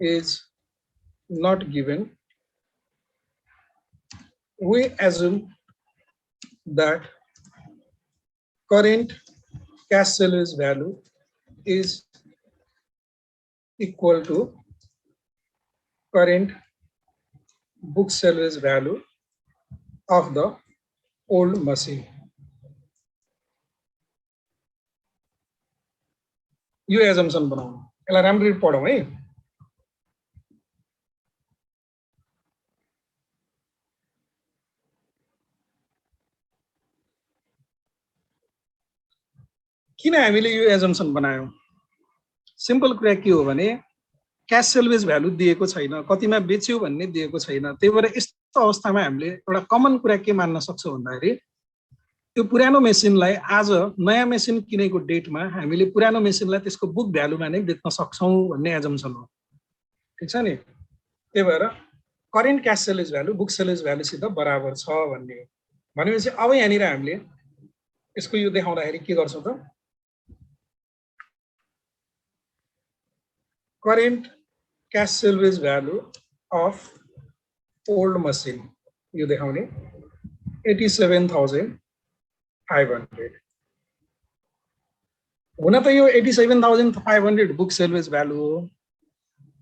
is not given, we assume that current cash salvage value is equal to current book salvage value of the old machine. यो assumption बनाउनु, यसलाई राम्ररी पढौँ है। किन हामीले यो assumption बनायौं? Simple कुरा के हो भने क्याश सेल्वेज भ्यालु दिएको छैन, कतिमा बेच्यो भन्ने दिएको छैन। त्यही भएर यस्तो अवस्थामा हामीले एउटा कमन कुरा के मान्न सक्छौं भन्दाखेरि, त्यो पुरानो मेसिनलाई आज नयाँ मेसिन किनेको डेटमा हामीले पुरानो मेसिनलाई त्यसको बुक भ्यालुमा नै बेच्न सक्छौं भन्ने एजम्पसन हो। ठीक छ नि? त्यही भएर current cash salvage value book salvage भ्यालुसित बराबर छ भन्ने हो। भनेपछि अब यहाँनिर हामीले यसको यो देखाउँदाखेरि के गर्छौं त, current cash salvage value of old machine यो देखाउने 87,500 हुन त यो 87,500 बुक सेल्वेज भ्यालु हो,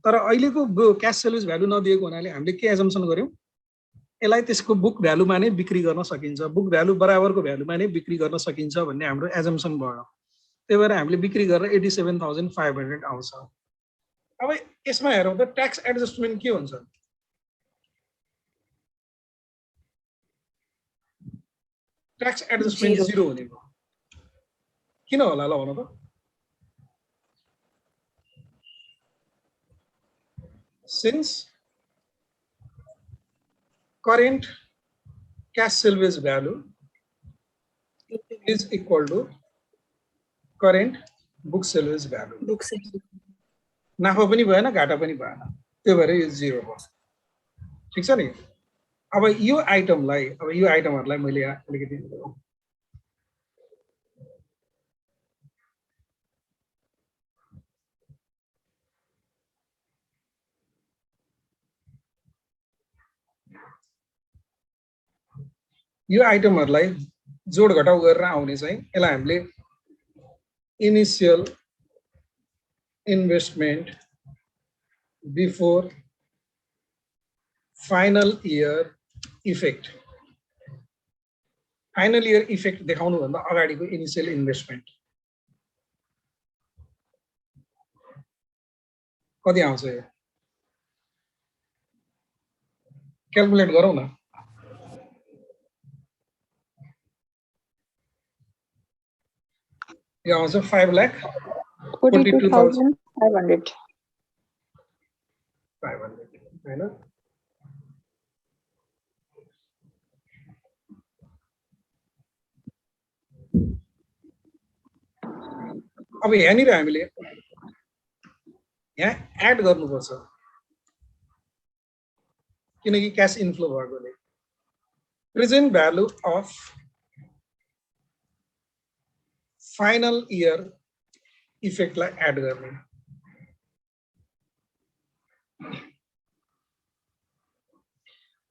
तर अहिलेको क्याश सेल्वेज भ्यालु नदिएको हुनाले हामीले के एजम्पसन गर्यौं, यसलाई त्यसको बुक भ्यालुमा नै बिक्री गर्न सकिन्छ, बुक भ्यालु बराबरको भ्यालुमा नै बिक्री गर्न सकिन्छ भन्ने हाम्रो एजम्पसन भयो। त्यही भएर हामीले बिक्री गरेर 87,500 आउँछ। अब यसमा हेरौँ त ट्याक्स एडजस्टमेन्ट के हुन्छ। ट्याक्स एडजस्टमेन्ट 0 हुने भयो। किन होला ल भन त? Since current cash salvage value is equal to current book salvage value. नाफा पनि भएन घाटा पनि भएन, त्यही भएर यो 0 भयो। ठीक छ नि? अब यो आइटमहरुलाई मैले यहाँ अलिकति यो आइटमहरुलाई जोड घटाउ गरेर आउने चाहिँ यसलाई हामीले initial investment before final year effect, final year effect देखाउनु भन्दा अगाडिको इनिशियल इन्भेस्टमेन्ट कति आउँछ यो क्याल्कुलेट गरौँ न। यो आउँछ 5,42,500 हैन। अब यहाँनिर हामीले यहाँ एड गर्नुपर्छ, किनकि क्याश इन्फ्लो भएकोले। Present value of final year इफेक्टलाई एड गर्ने।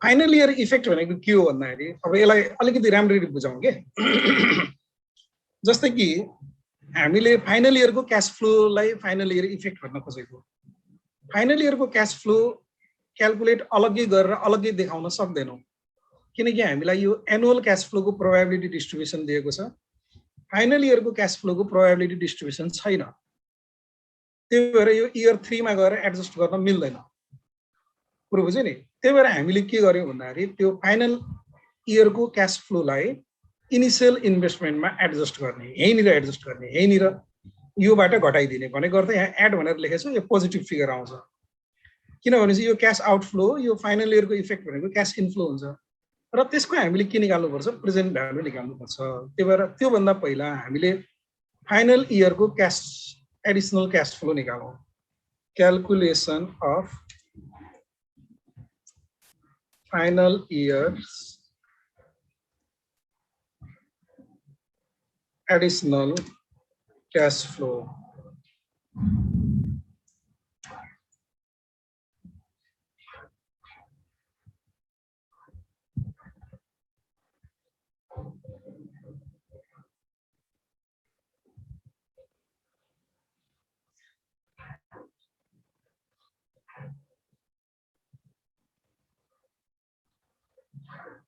फाइनल इयर इफेक्ट भनेको के हो भन्दाखेरि, अब यसलाई अलिकति राम्ररी बुझाउँ के। जस्तै कि हामीले फाइनल इयरको क्याश फ्लोलाई फाइनल इयर इफेक्ट भन्न खोजेको। फाइनल इयरको क्याश फ्लो क्याल्कुलेट अलग्गै गरेर अलग्गै देखाउन सक्दैनौँ, किनकि हामीलाई यो एनुअल क्याश फ्लोको प्रोबेबिलिटी डिस्ट्रिब्युसन दिएको छ। फाइनल इयरको क्यास फ्लोको प्रोबेबिलिटी डिस्ट्रिब्युसन छैन, त्यही भएर यो इयर 3 मा गएर एडजस्ट गर्न मिल्दैन। कुरो बुझ्यो नि? त्यही भएर हामीले के गर्यौं भन्दाखेरि त्यो फाइनल इयरको क्यास फ्लोलाई इनिशियल इन्भेस्टमेन्टमा एडजस्ट गर्ने, यहीँनिर एडजस्ट गर्ने, यहीँनिर योबाट घटाइदिने भनेको अर्थ यहाँ एड भनेर लेखेको छु, यो पोजिटिभ फिगर आउँछ। किनभने यो क्यास आउटफ्लो, यो फाइनल इयरको इफेक्ट भनेको क्यास इनफ्लो हुन्छ र त्यसको हामीले के निकाल्नुपर्छ? प्रेजेन्ट भ्यालु निकाल्नुपर्छ। त्यही भएर त्योभन्दा पहिला हामीले फाइनल इयरको क्यास एडिसनल क्यास फ्लो निकालौँ। Calculation of final years additional cash flow.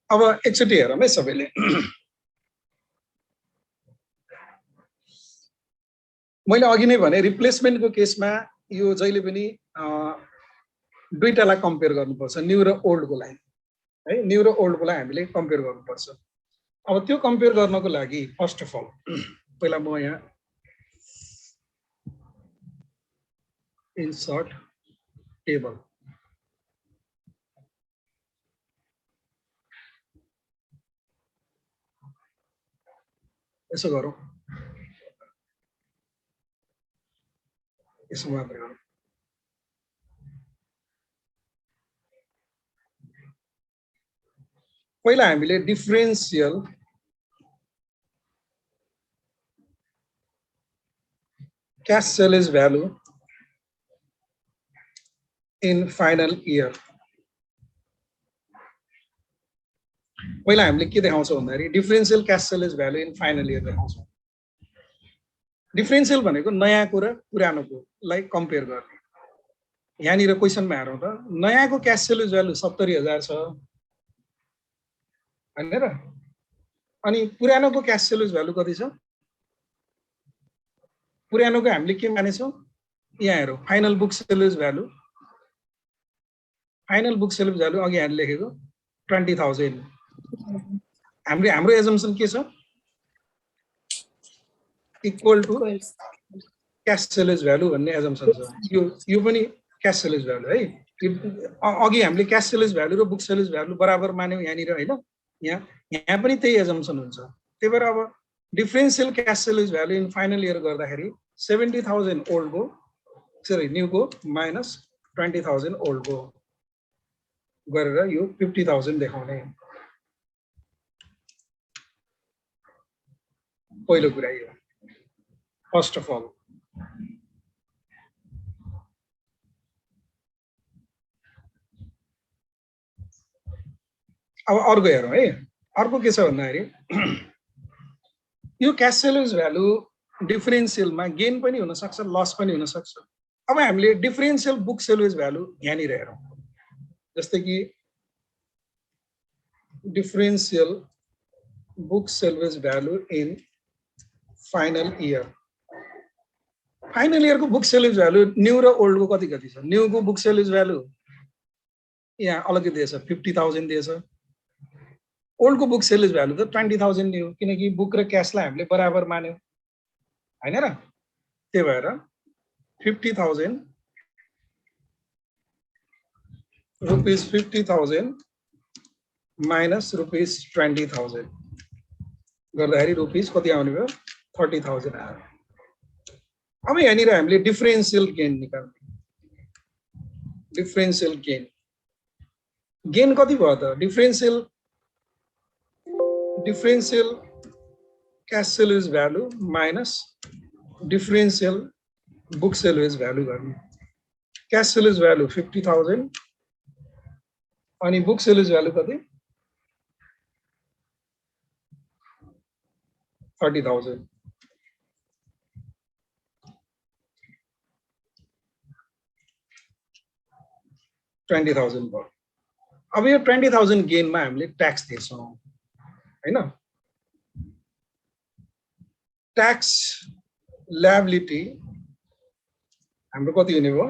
अब एकचोटि हेरौँ है सबैले। मैले अघि नै भने रिप्लेसमेन्टको केसमा यो जहिले पनि दुईटालाई कम्पेयर गर्नुपर्छ, न्यू र ओल्डको लागि है। न्यू र ओल्डको लागि हामीले कम्पेयर गर्नुपर्छ। अब त्यो कम्पेयर गर्नको लागि फर्स्ट अफ अल पहिला म यहाँ इन्सर्ट टेबल यसो गरौँ, यसो मात्रै गरौँ। पहिला हामीले differential cash salvage value in final year, पहिला हामीले के देखाउँछौँ भन्दाखेरि differential cash salvage value in final year देखाउँछौँ। डिफरेन्शियल भनेको नयाँको र पुरानोकोलाई कम्पेयर गर्ने। यहाँनिर क्वेसनमा हेरौँ त, नयाँको क्यास सेलेज भ्यालु 70,000 छ हैन र, अनि पुरानोको क्यास सेलेज भ्यालु कति छ? पुरानोको हामीले के मानेछौँ? यहाँ हेरौँ, final book salvage value, final book salvage value अघि हामीले लेखेको 20,000। हाम्रो एजम्पसन के छ? Equal to cash salvage value भन्ने एजम्पसन छ। यो पनि क्यास सेलेज भ्यालु है। अघि हामीले क्यास सेलेज भ्यालु र बुक सेलेज भ्यालु बराबर मान्यौँ यहाँनिर हैन, यहाँ पनि त्यही एजम्पसन हुन्छ। त्यही भएर अब differential cash salvage value in final year गर्दाखेरि 70,000 ओल्डको सरी न्यूको माइनस 20,000 ओल्डको गरेर यो 50,000 देखाउने पहिलो कुरा यो फर्स्ट अफ अल। अब अर्को हेरौँ है। अर्को के छ भन्दाखेरि यो क्यास सेलेज भ्यालु डिफरेन्शियलमा गेन पनि हुन सक्छ, लस पनि हुन सक्छ। अब हामीले डिफरेन्शियल बुक सेलेज भ्यालु यहाँनिर हेरौँ, जस्तै कि differential book salvage value in final year. Final इयरको बुक सेलेज भ्यालु न्यू र ओल्डको कति कति छ? न्यूको बुक सेलेज भ्यालु यहाँ अलग्गै दिएछ 50,000 दिएछ। ओल्डको बुक सेलेज भ्यालु त 20,000 न्यू, किनकि बुक र क्यासलाई हामीले बराबर मान्यौँ हैन र। त्यही भएर 50,000 रुपीस 50,000 माइनस रुपीस 20,000 गर्दाखेरि रुपीस कति आउने भयो? 30,000 आयो। अब यहाँनिर हामीले डिफरेन्शियल गेन निकाल्ने। डिफरेन्शियल गेन कति भयो त? Differential cash salvage value minus differential book salvage value गर्ने। क्यास सेलेज भ्यालु 50,000 अनि बुक सेलेज भ्यालु कति? 30,000। भयो। अब यो 20,000 गेनमा हामीले ट्याक्स दिन्छौँ हैन। ट्याक्स लायबिलिटी हाम्रो कति हुने भयो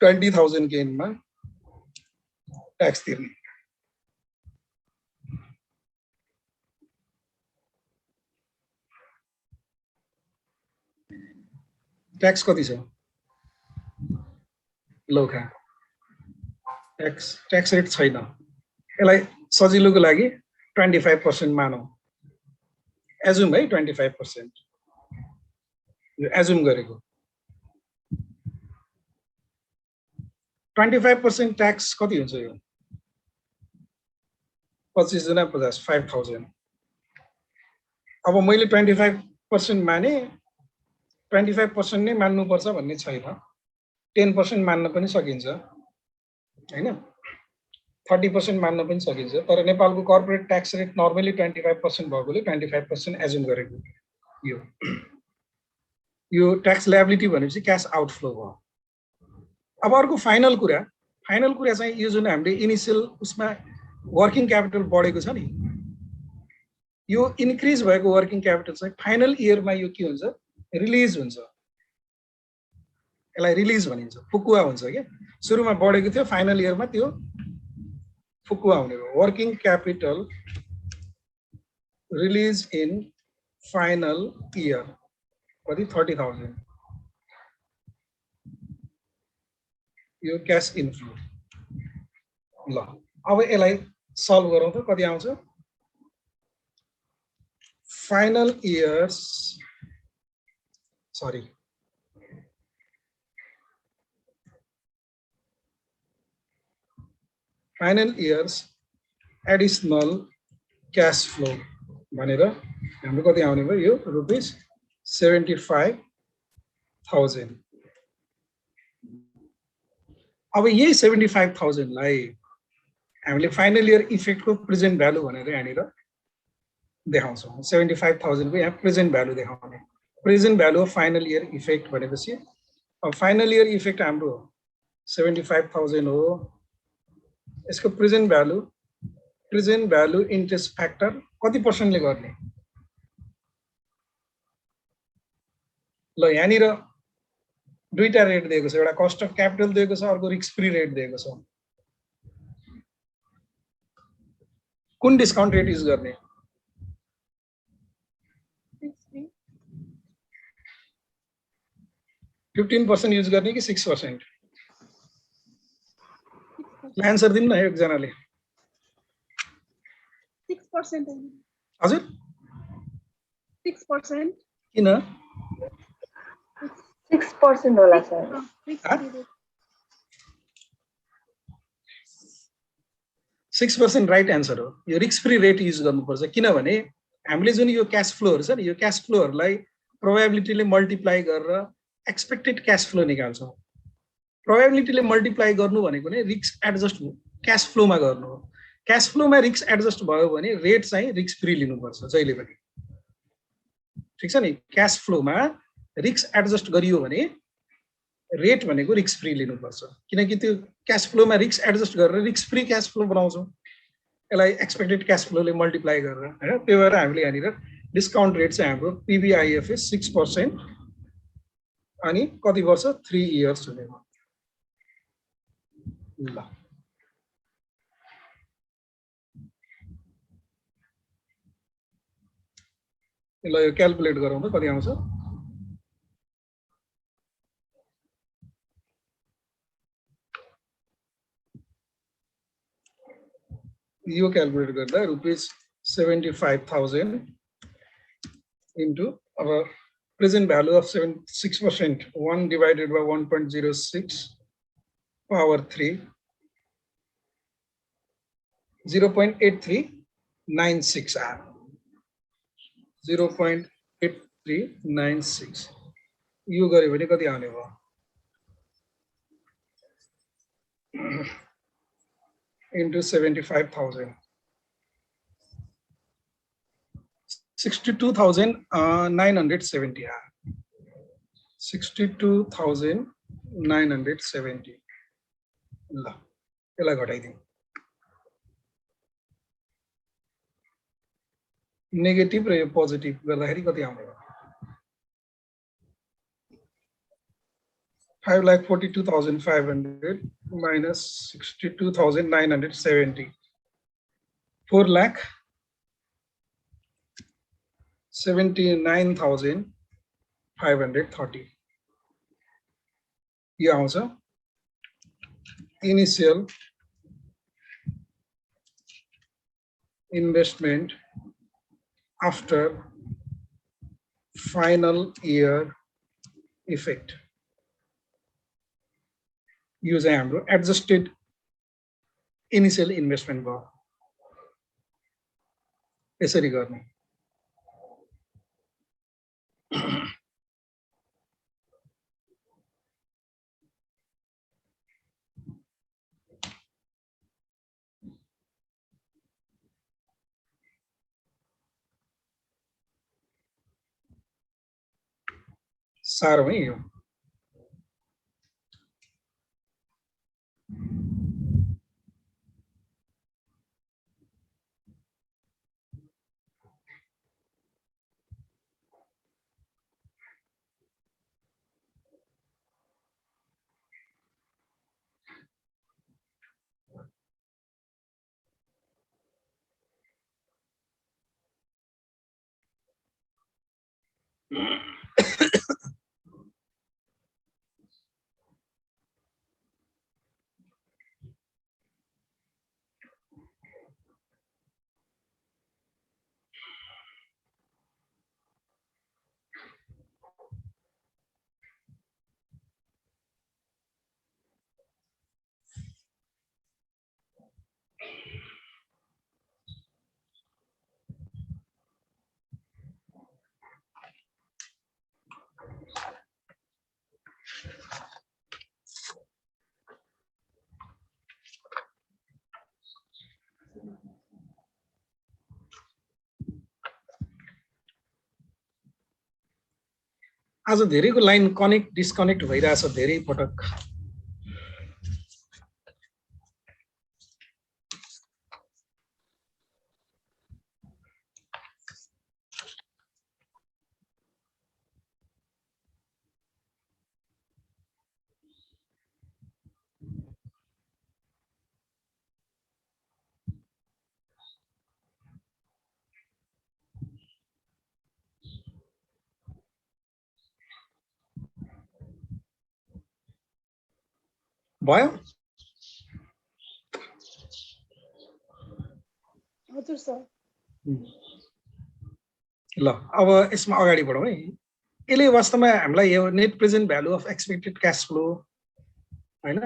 20,000 गेनमा ट्याक्स तिर्ने ट्याक्स कति छ लौखा ट्याक्स रेट छैन यसलाई सजिलोको लागि 25% मानौ एजुम है 25% यो एजुम गरेको 25% ट्याक्स कति हुन्छ यो 25 गुना 50 5,000 अब मैले 25% माने 25% नै मान्नुपर्छ भन्ने छैन 10% मान्न पनि सकिन्छ हैन 30% मान्न पनि सकिन्छ तर नेपालको कर्पोरेट ट्याक्स रेट नर्मली 25% भएकोले 25% एजुम गरेको यो ट्याक्स लायबिलिटी भनेपछि क्याश आउटफ्लो भयो अब अर्को फाइनल कुरा चाहिँ यो जुन हामीले इनिशियल उसमा वर्किङ क्यापिटल बढेको छ नि यो इन्क्रिज भएको वर्किङ क्यापिटल चाहिँ फाइनल इयरमा यो के हुन्छ रिलिज हुन्छ यसलाई रिलिज भनिन्छ फुकुवा हुन्छ के सुरुमा बढेको थियो फाइनल इयरमा त्यो फुकुवा हुने हो working capital release in final year कति 30,000 यो क्याश इनफ्लो ल अब यसलाई सल्भ गरौँ त कति आउँछ final years sorry final years additional cash flow भनेर हाम्रो कति आउने भयो यो रुपीस 75,000 अब यही 75,000 लाई हामीले फाइनल इयर इफेक्टको प्रेजेन्ट भ्यालु भनेर यहाँनिर देखाउँछौँ 75,000 को यहाँ प्रेजेन्ट भ्यालु देखाउने present value of final year effect भनेपछि अब फाइनल इयर इफेक्ट हाम्रो 75,000 हो यसको प्रेजेन्ट भ्यालु इन्ट्रेस्ट फ्याक्टर कति पर्सेन्टले गर्ने ल यहाँनिर दुईटा रेट दिएको छ एउटा कस्ट अफ क्यापिटल दिएको छ अर्को रिस्क फ्री रेट दिएको छ कुन डिस्काउन्ट रेट युज गर्ने 15% युज गर्ने कि 6% आन्सर दिनु न एकजनाले 6% हजुर 6% किन 6% होला सर 6% राइट आन्सर हो यो रिस्क फ्री रेट युज गर्नुपर्छ किनभने हामीले जुन यो क्याश फ्लोहरु छ नि यो क्याश फ्लोहरुलाई प्रोबेबिलिटीले मल्टिप्लाई गरेर एक्सपेक्टेड क्याश फ्लो निकाल्छौं प्रोबेबिलिटीले मल्टिप्लाई गर्नु भनेको नै रिस्क एडजस्ट क्याश फ्लोमा गर्नु हो क्याश फ्लोमा रिस्क एडजस्ट भयो भने रेट चाहिँ रिस्क फ्री लिनुपर्छ जहिले पनि ठीक छ नि क्याश फ्लोमा रिस्क एडजस्ट गरियो भने रेट भनेको रिस्क फ्री लिनुपर्छ किनकि त्यो क्याश फ्लोमा रिस्क एडजस्ट गरेर रिस्क फ्री क्याश फ्लो बनाउँछौं यसलाई एक्सपेक्टेड क्याश फ्लोले मल्टिप्लाई गरेर हैन त्यो भएर हामीले यहाँनिर डिस्काउन्ट रेट चाहिँ हाम्रो पीबीआईएफएस 6% अनि कति वर्ष 3 इयर्स हुने हो ल ल यो क्याल्कुलेट गरौँ त कति आउँछ यो क्याल्कुलेट गर्दा rupees 75,000 into our present value of 6% 1 divided by 1.06 power 3 0.8396 r 0.8396 यो गरे भने कति आउने भयो into 75,000 62,970 62,970 ल यसलाई घटाइदिउँ नेगेटिभ र यो पोजिटिभ गर्दाखेरि कति आउने हो 5,42,500 minus 62,970 4,79,530 यो आउँछ initial investment after final year effect यो चाहिँ हाम्रो एडजस्टेड इनिशियल इन्भेस्टमेन्ट भयो यसरी गर्ने साह्रो है यो आज धेरैको लाइन कनेक्ट डिस्कनेक्ट भइरहेछ धेरै पटक भयो हजुर सर ल अब यसमा अगाडि बढौँ है यसले वास्तवमा हामीलाई यो net present value of expected cash flow हैन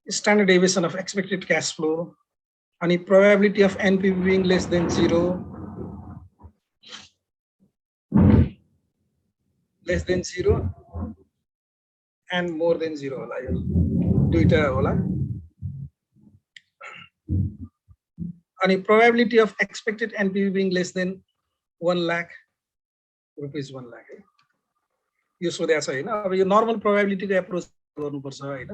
standard deviation of expected cash flow अनि probability of NPV being less than 0 and more than 0 होला यो दुईटा होला अनि probability of expected NPV being less than 1 lakh rupees 1 lakh है यो सोधेको छ हैन अब यो नर्मल प्रोबेबिलिटीको एप्रोच गर्नुपर्छ हैन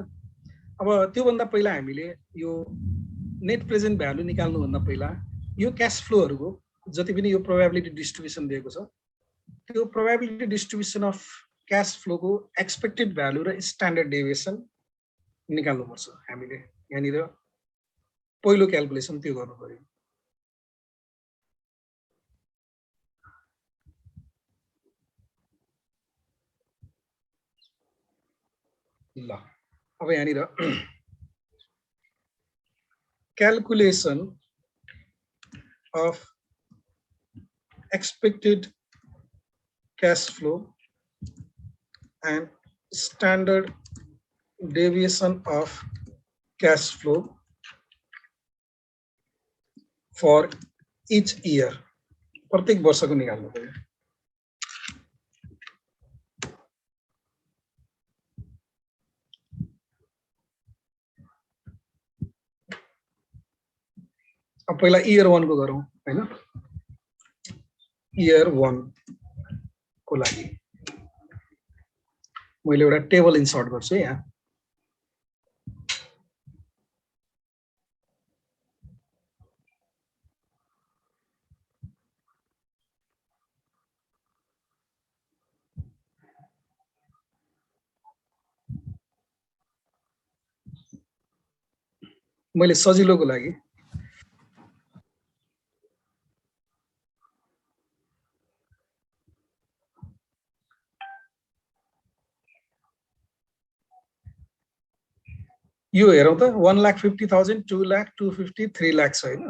अब त्यो भन्दा पहिला हामीले यो नेट प्रेजेन्ट भ्यालु निकाल्नु भन्दा पहिला यो क्याश फ्लोहरुको जति पनि यो प्रोबेबिलिटी डिस्ट्रिब्युसन दिएको छ त्यो प्रोबेबिलिटी डिस्ट्रिब्युसन अफ क्याश फ्लोको एक्सपेक्टेड भ्यालु र स्ट्यान्डर्ड डेभिएसन निकाल्नु पर्छ हामीले यहाँनिर पहिलो क्याल्कुलेसन त्यो गर्नु पर्यो ल अब यहाँनिर calculation of expected cash flow and standard deviation of cash flow for each year प्रत्येक वर्षको निकाल्नु पर्यो अब पहिला इयर 1 को गरौँ हैन इयर 1 को लागि मैले एउटा टेबल इन्सर्ट गर्छु है यहाँ मैले सजिलोको लागि यो हेरौँ त 1,50,000 2 लाख 250 3 लाख छ हैन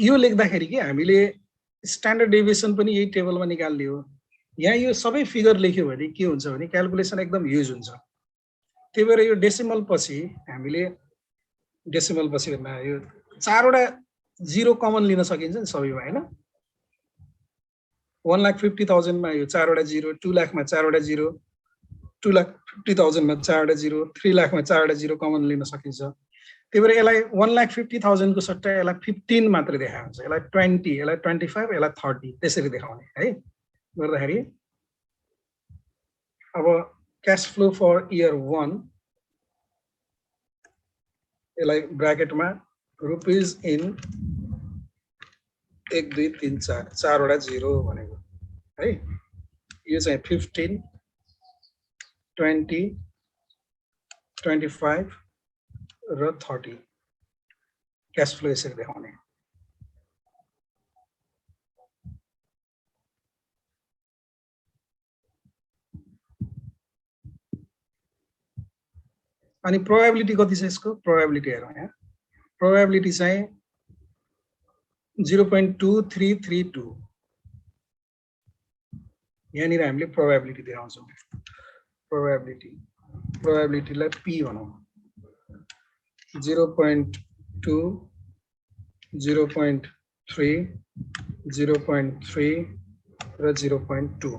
यो लेख्दाखेरि के हामीले स्ट्यान्डर्ड डेभिएसन पनि यही टेबलमा निकाल्ने हो यहाँ यो सबै फिगर लेख्यो भने के हुन्छ भने क्याल्कुलेसन एकदम युज हुन्छ त्यही भएर यो डेसिमल पछि हामीले डेसिमल पछि भन्दा यो चारवटा जिरो कमन लिन सकिन्छ नि सबैमा हैन 1,50,000 मा यो चारवटा जिरो 2 लाखमा चारवटा जिरो 2,50,000 मा चारवटा जिरो 3 लाखमा चारवटा जिरो कमन लिन सकिन्छ त्यही भएर यसलाई 1,50,000 को सट्टा यसलाई 15 मात्र देखाएको हुन्छ यसलाई 20 यसलाई 25 यसलाई 30 त्यसरी देखाउने है गर्दाखेरि अब क्याश फ्लो फर इयर 1 यसलाई ब्र्याकेटमा रुपिज इन 1 2 3 4 चारवटा जिरो भनेको है यो चाहिँ 15 20 25 र 30 क्याश फ्लो यसरी देखाउने अनि प्रोबेबिलिटी कति छ यसको प्रोबेबिलिटी हेरौँ यहाँ प्रोबेबिलिटी चाहिँ 0.2332 यहाँनिर हामीले प्रोबेबिलिटी देखाउँछौँ प्रोबेबिलिटीलाई p भनौँ 0.2 0.3 0.3 र 0.2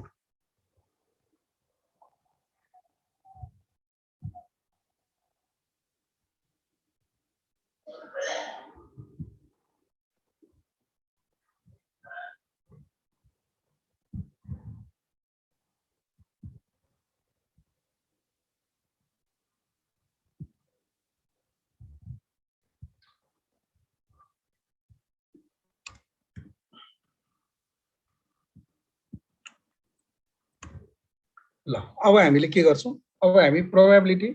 ल अब हामीले के गर्छौं अब हामी probability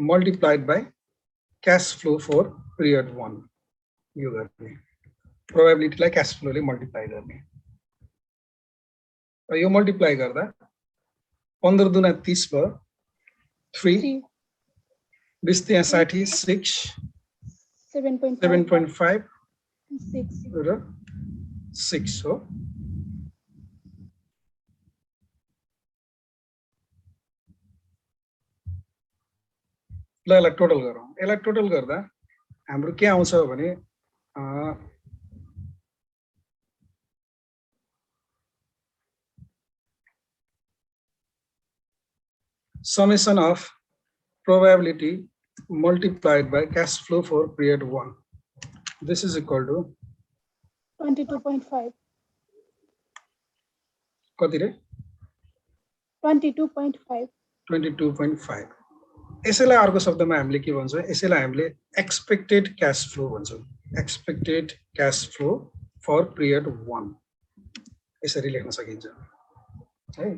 multiplied by cash flow for period 1 यो गर्ने प्रोबेबिलिटीलाई क्याश फ्लोले मल्टिप्लाई गर्ने र यो मल्टिप्लाई गर्दा 15 दुना 30 भयो 3 20 त्यहाँ 60 6 7.5 र 6 हो ल यसलाई टोटल गरौँ यसलाई टोटल गर्दा हाम्रो के आउँछ भने summation of probability multiplied by cash flow for period 1 this is equal to 22.5 कति रे 22.5 22.5 यसैलाई अर्को शब्दमा हामीले के भन्छौं यसैलाई हामीले एक्सपेक्टेड क्याश फ्लो भन्छौं expected cash flow for period 1 यसरी लेख्न सकिन्छ है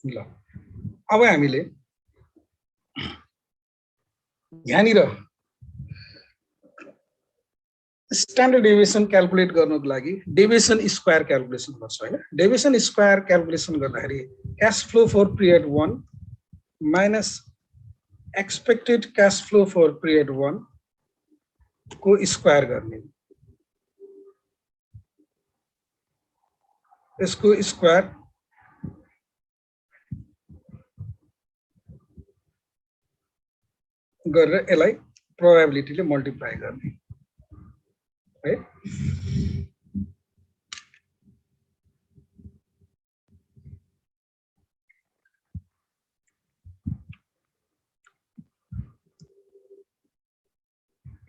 ल अब हामीले यहाँनिर स्ट्यान्डर्ड डेभिएसन क्याल्कुलेट गर्नको लागि डेभिएसन स्क्वायर क्याल्कुलेसन गर्छ हैन डेभिएसन स्क्वायर क्याल्कुलेसन गर्दाखेरि cash flow for period 1 minus expected cash flow for period 1 को स्क्वायर गर्ने यसको स्क्वायर गरेर यसलाई प्रोबेबिलिटीले मल्टिप्लाई गर्ने है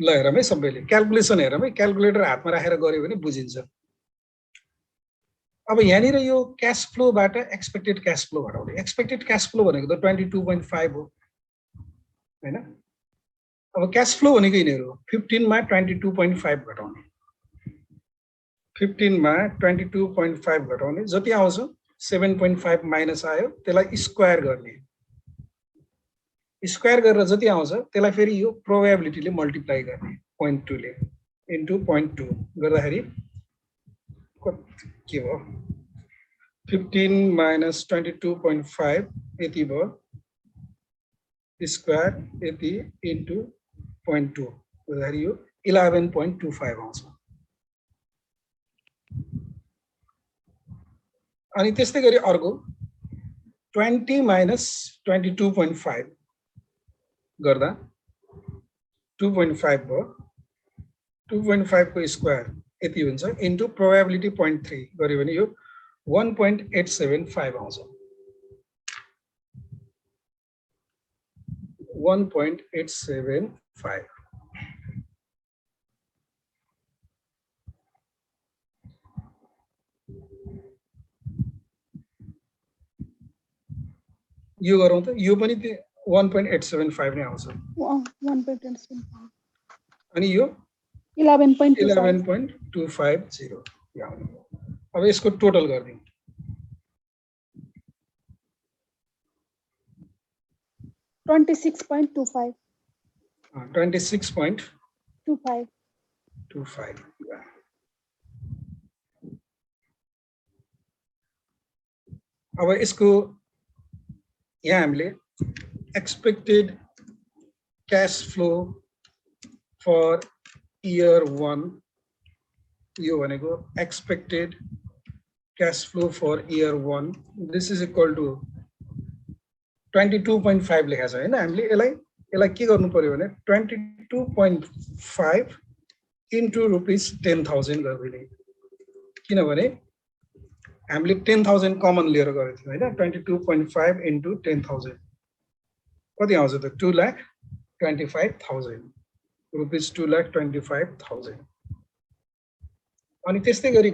ल हेरौँ है सबैले क्याल्कुलेसन हेरौँ है क्याल्कुलेटर हातमा राखेर गर्यो भने बुझिन्छ अब यहाँनिर यो क्याश फ्लोबाट एक्सपेक्टेड क्याश फ्लो घटाउने एक्सपेक्टेड क्याश फ्लो भनेको त 22.5 हो हैन अब क्यास फ्लो भनेको यिनीहरू 15 मा 22.5 घटाउने 15 मा 22.5 घटाउने जति आउँछ 7.5 माइनस आयो त्यसलाई स्क्वायर गर्ने स्क्वायर गरेर जति आउँछ त्यसलाई फेरि यो प्रोबेबिलिटीले मल्टिप्लाई गर्ने 0.2 ले इन्टु 0.2 गर्दाखेरि के भयो 15 माइनस 22.5 यति भयो स्क्वायर यति इन्टु 0.2 गर्दाखेरि यो 11.25 आउँछ अनि त्यस्तै गरी अर्को 20 माइनस 22.5 गर्दा 2.5 भयो 2.5 को स्क्वायर यति हुन्छ इन्टु प्रोबेबिलिटी 0.3 गर्यो भने यो 1.875 आउँछ 1.875 यो गरौँ त यो पनि 1.875 नै आउँछ 1.875 अनि यो 11.250 अब यसको टोटल गरिदिउँ 26.25 26.25 अब यसको यहाँ हामीले expected cash flow for year 1 यो भनेको expected cash flow for year 1 this is equal to 22.5 लेखा छ हैन हामीले यसलाई के गर्नु पर्यो भने 22.5 इन्टु रुपीस 10,000 गरिदिने किनभने हामीले 10,000 कमन लिएर गरेको थियौँ हैन 22.5 इन्टु 10,000 कति आउँछ त 2,25,000 रुपीस 2,25,000 अनि त्यस्तै गरी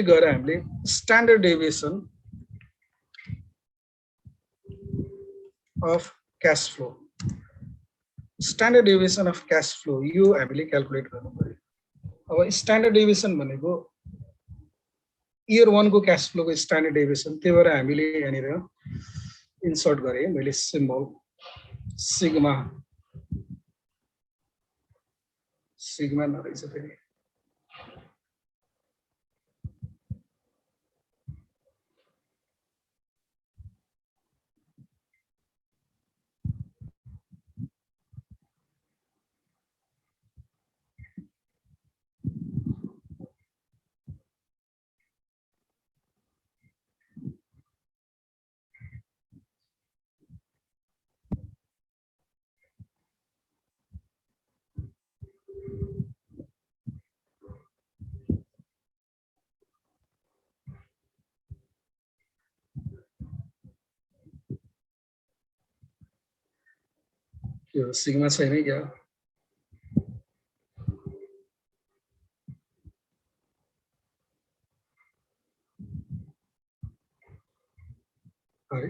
गएर हामीले standard deviation of cash flow standard deviation of cash flow यो हामीले क्याल्कुलेट गर्नु पर्यो अब स्ट्यान्डर्ड डेभिएसन भनेको year 1 को क्याश फ्लो को स्ट्यान्डर्ड डेभिएसन त्यही भएर हामीले यहाँनिर इन्सर्ट गरे मैले सिम्बल सिग्मा नरहेछ फेरि यो सिग्मा छैन क्या अरे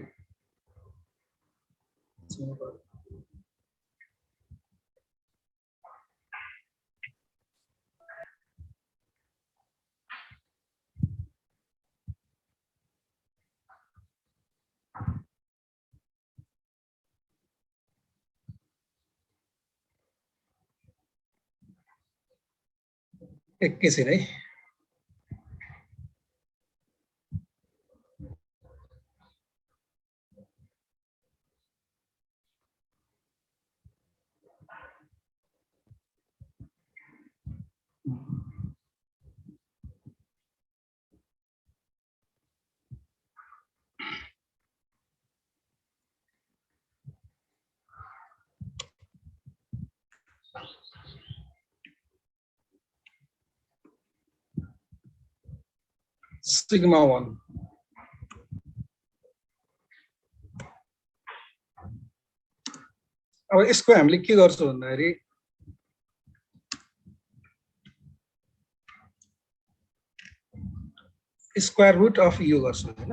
एकैछिन है सिग्मा 1 अब यसको हामीले के गर्छौं भन्दाखेरि स्क्वायर रुट अफ यो गर्छौं हैन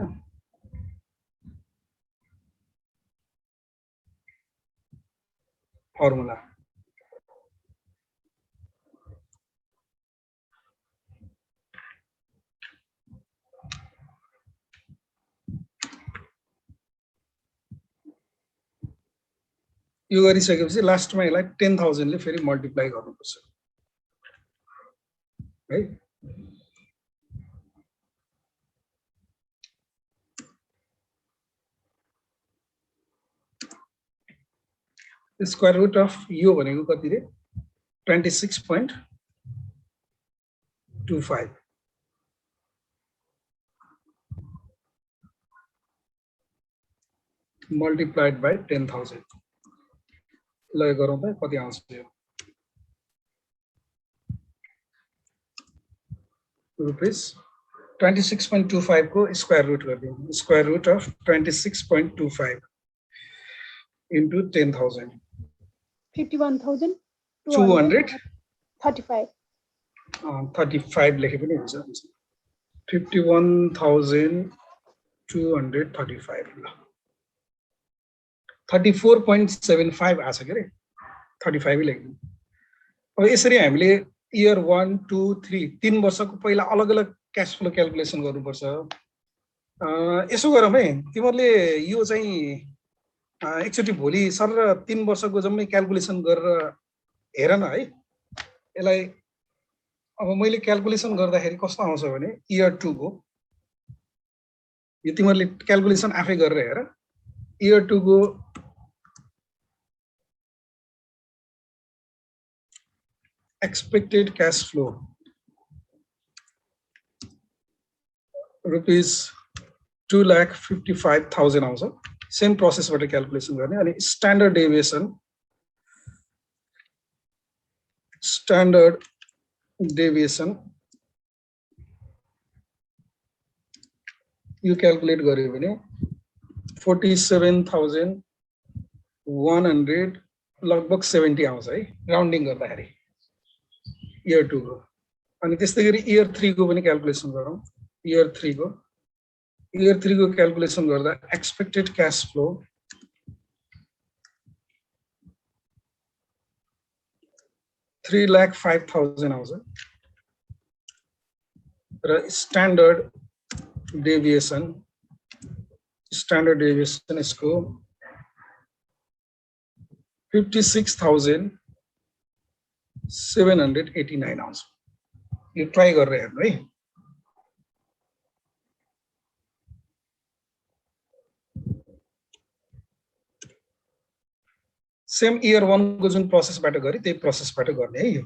यो गरिसकेपछि लास्टमा यसलाई 10,000 ले फेरि मल्टिप्लाई गर्नुपर्छ है स्क्वायर रुट अफ यो भनेको कति रे 26.25 multiplied by 10,000 ल गरौँ त कति आउँछ यो रुपीस 26.25 को स्क्वायर रुट गरिदिउँ स्क्वायर रुट अफ 26.25 into 10,000 51,235 35 लेखे पनि हुन्छ 51,235 ल 34.75 आछ के रे 35 लेख्नु अब यसरी हामीले इयर 1 2 3 3 वर्षको पहिला अलग अलग क्याश फ्लो क्याल्कुलेसन गर्नुपर्छ यसो गरौँ है तिमीहरूले यो चाहिँ एकचोटि भोलि सर 3 वर्षको जम्मै क्याल्कुलेसन गरेर हेर न है यसलाई अब मैले क्याल्कुलेसन गर्दाखेरि कस्तो आउँछ भने इयर 2 को यो तिमीहरूले क्याल्कुलेसन आफै गरेर हेर इयर 2 को expected cash flow rupees 2,55,000 आउँछ सेम प्रोसेसबाट क्याल्कुलेसन गर्ने अनि स्ट्यान्डर्ड डेभिएसन यो क्याल्कुलेट गर्यो भने 47,100 लगभग 70 आउँछ है राउन्डिङ गर्दाखेरि इयर 2 को अनि त्यस्तै गरी इयर 3 को पनि क्याल्कुलेसन गरौँ इयर 3 को क्याल्कुलेसन गर्दा एक्सपेक्टेड क्याश फ्लो $3,05,000 आउँछ र स्ट्यान्डर्ड डेभिएसन यसको 56,789 आउँछ यो ट्राई गरेर हेर्नु है सेम इयर 1 को जुन प्रोसेसबाट गरे त्यही प्रोसेसबाट गर्ने है यो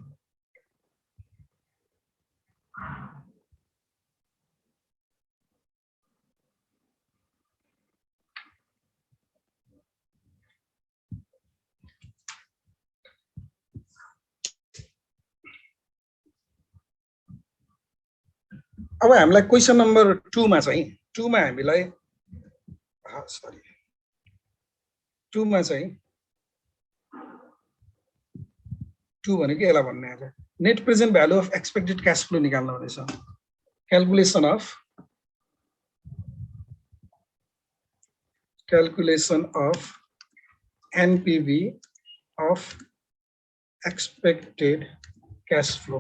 अब हामीलाई क्वेशन नम्बर 2 मा चाहिँ 2 मा हामीलाई सरी 2 मा चाहिँ 2 भनेको यसलाई भन्ने आछ net present value of expected cash flow निकाल्नु भनेछ calculation of NPV of expected cash flow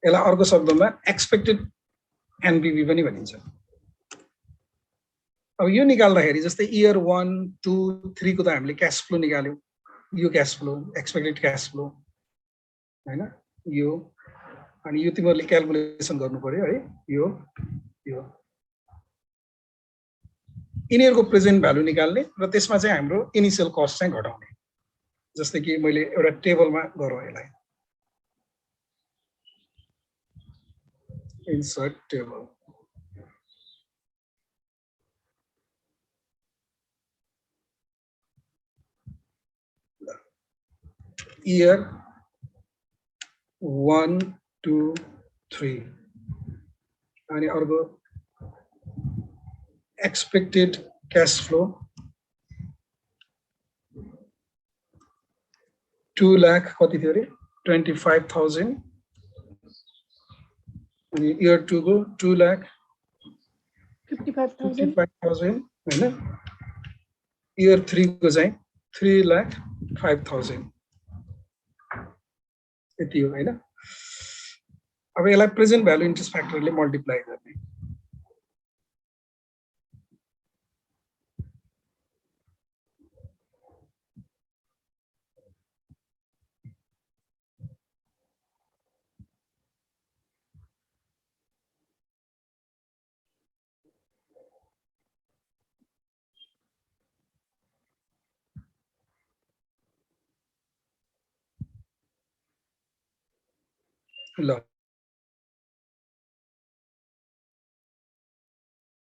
यसलाई अर्को शब्दमा एक्सपेक्टेड एनपीवी पनि भनिन्छ अब यो निकाल्दाखेरि जस्तै इयर 1 2 3 को त हामीले क्याश फ्लो निकाल्यौं यो cash flow expected cash flow हैन यो अनि यो तिमीहरूले क्याल्कुलेसन गर्नु पर्यो है यो यिनीहरुको प्रेजेन्ट भ्यालु निकाल्ने र त्यसमा चाहिँ हाम्रो इनिशियल कस्ट चाहिँ घटाउने जस्तै कि मैले एउटा टेबलमा गरौँ यसलाई insert table year 1 2 3 अनि अर्को expected cash flow 2 lakh कति थियो रे 25,000 अनि इयर 2 को 2,55,000 हैन इयर 3 को चाहिँ 3,05,000 यति हो हैन अब यसलाई प्रेजेन्ट भ्यालु इन्ट्रेस्ट फ्याक्टरले मल्टिप्लाई गर्ने ल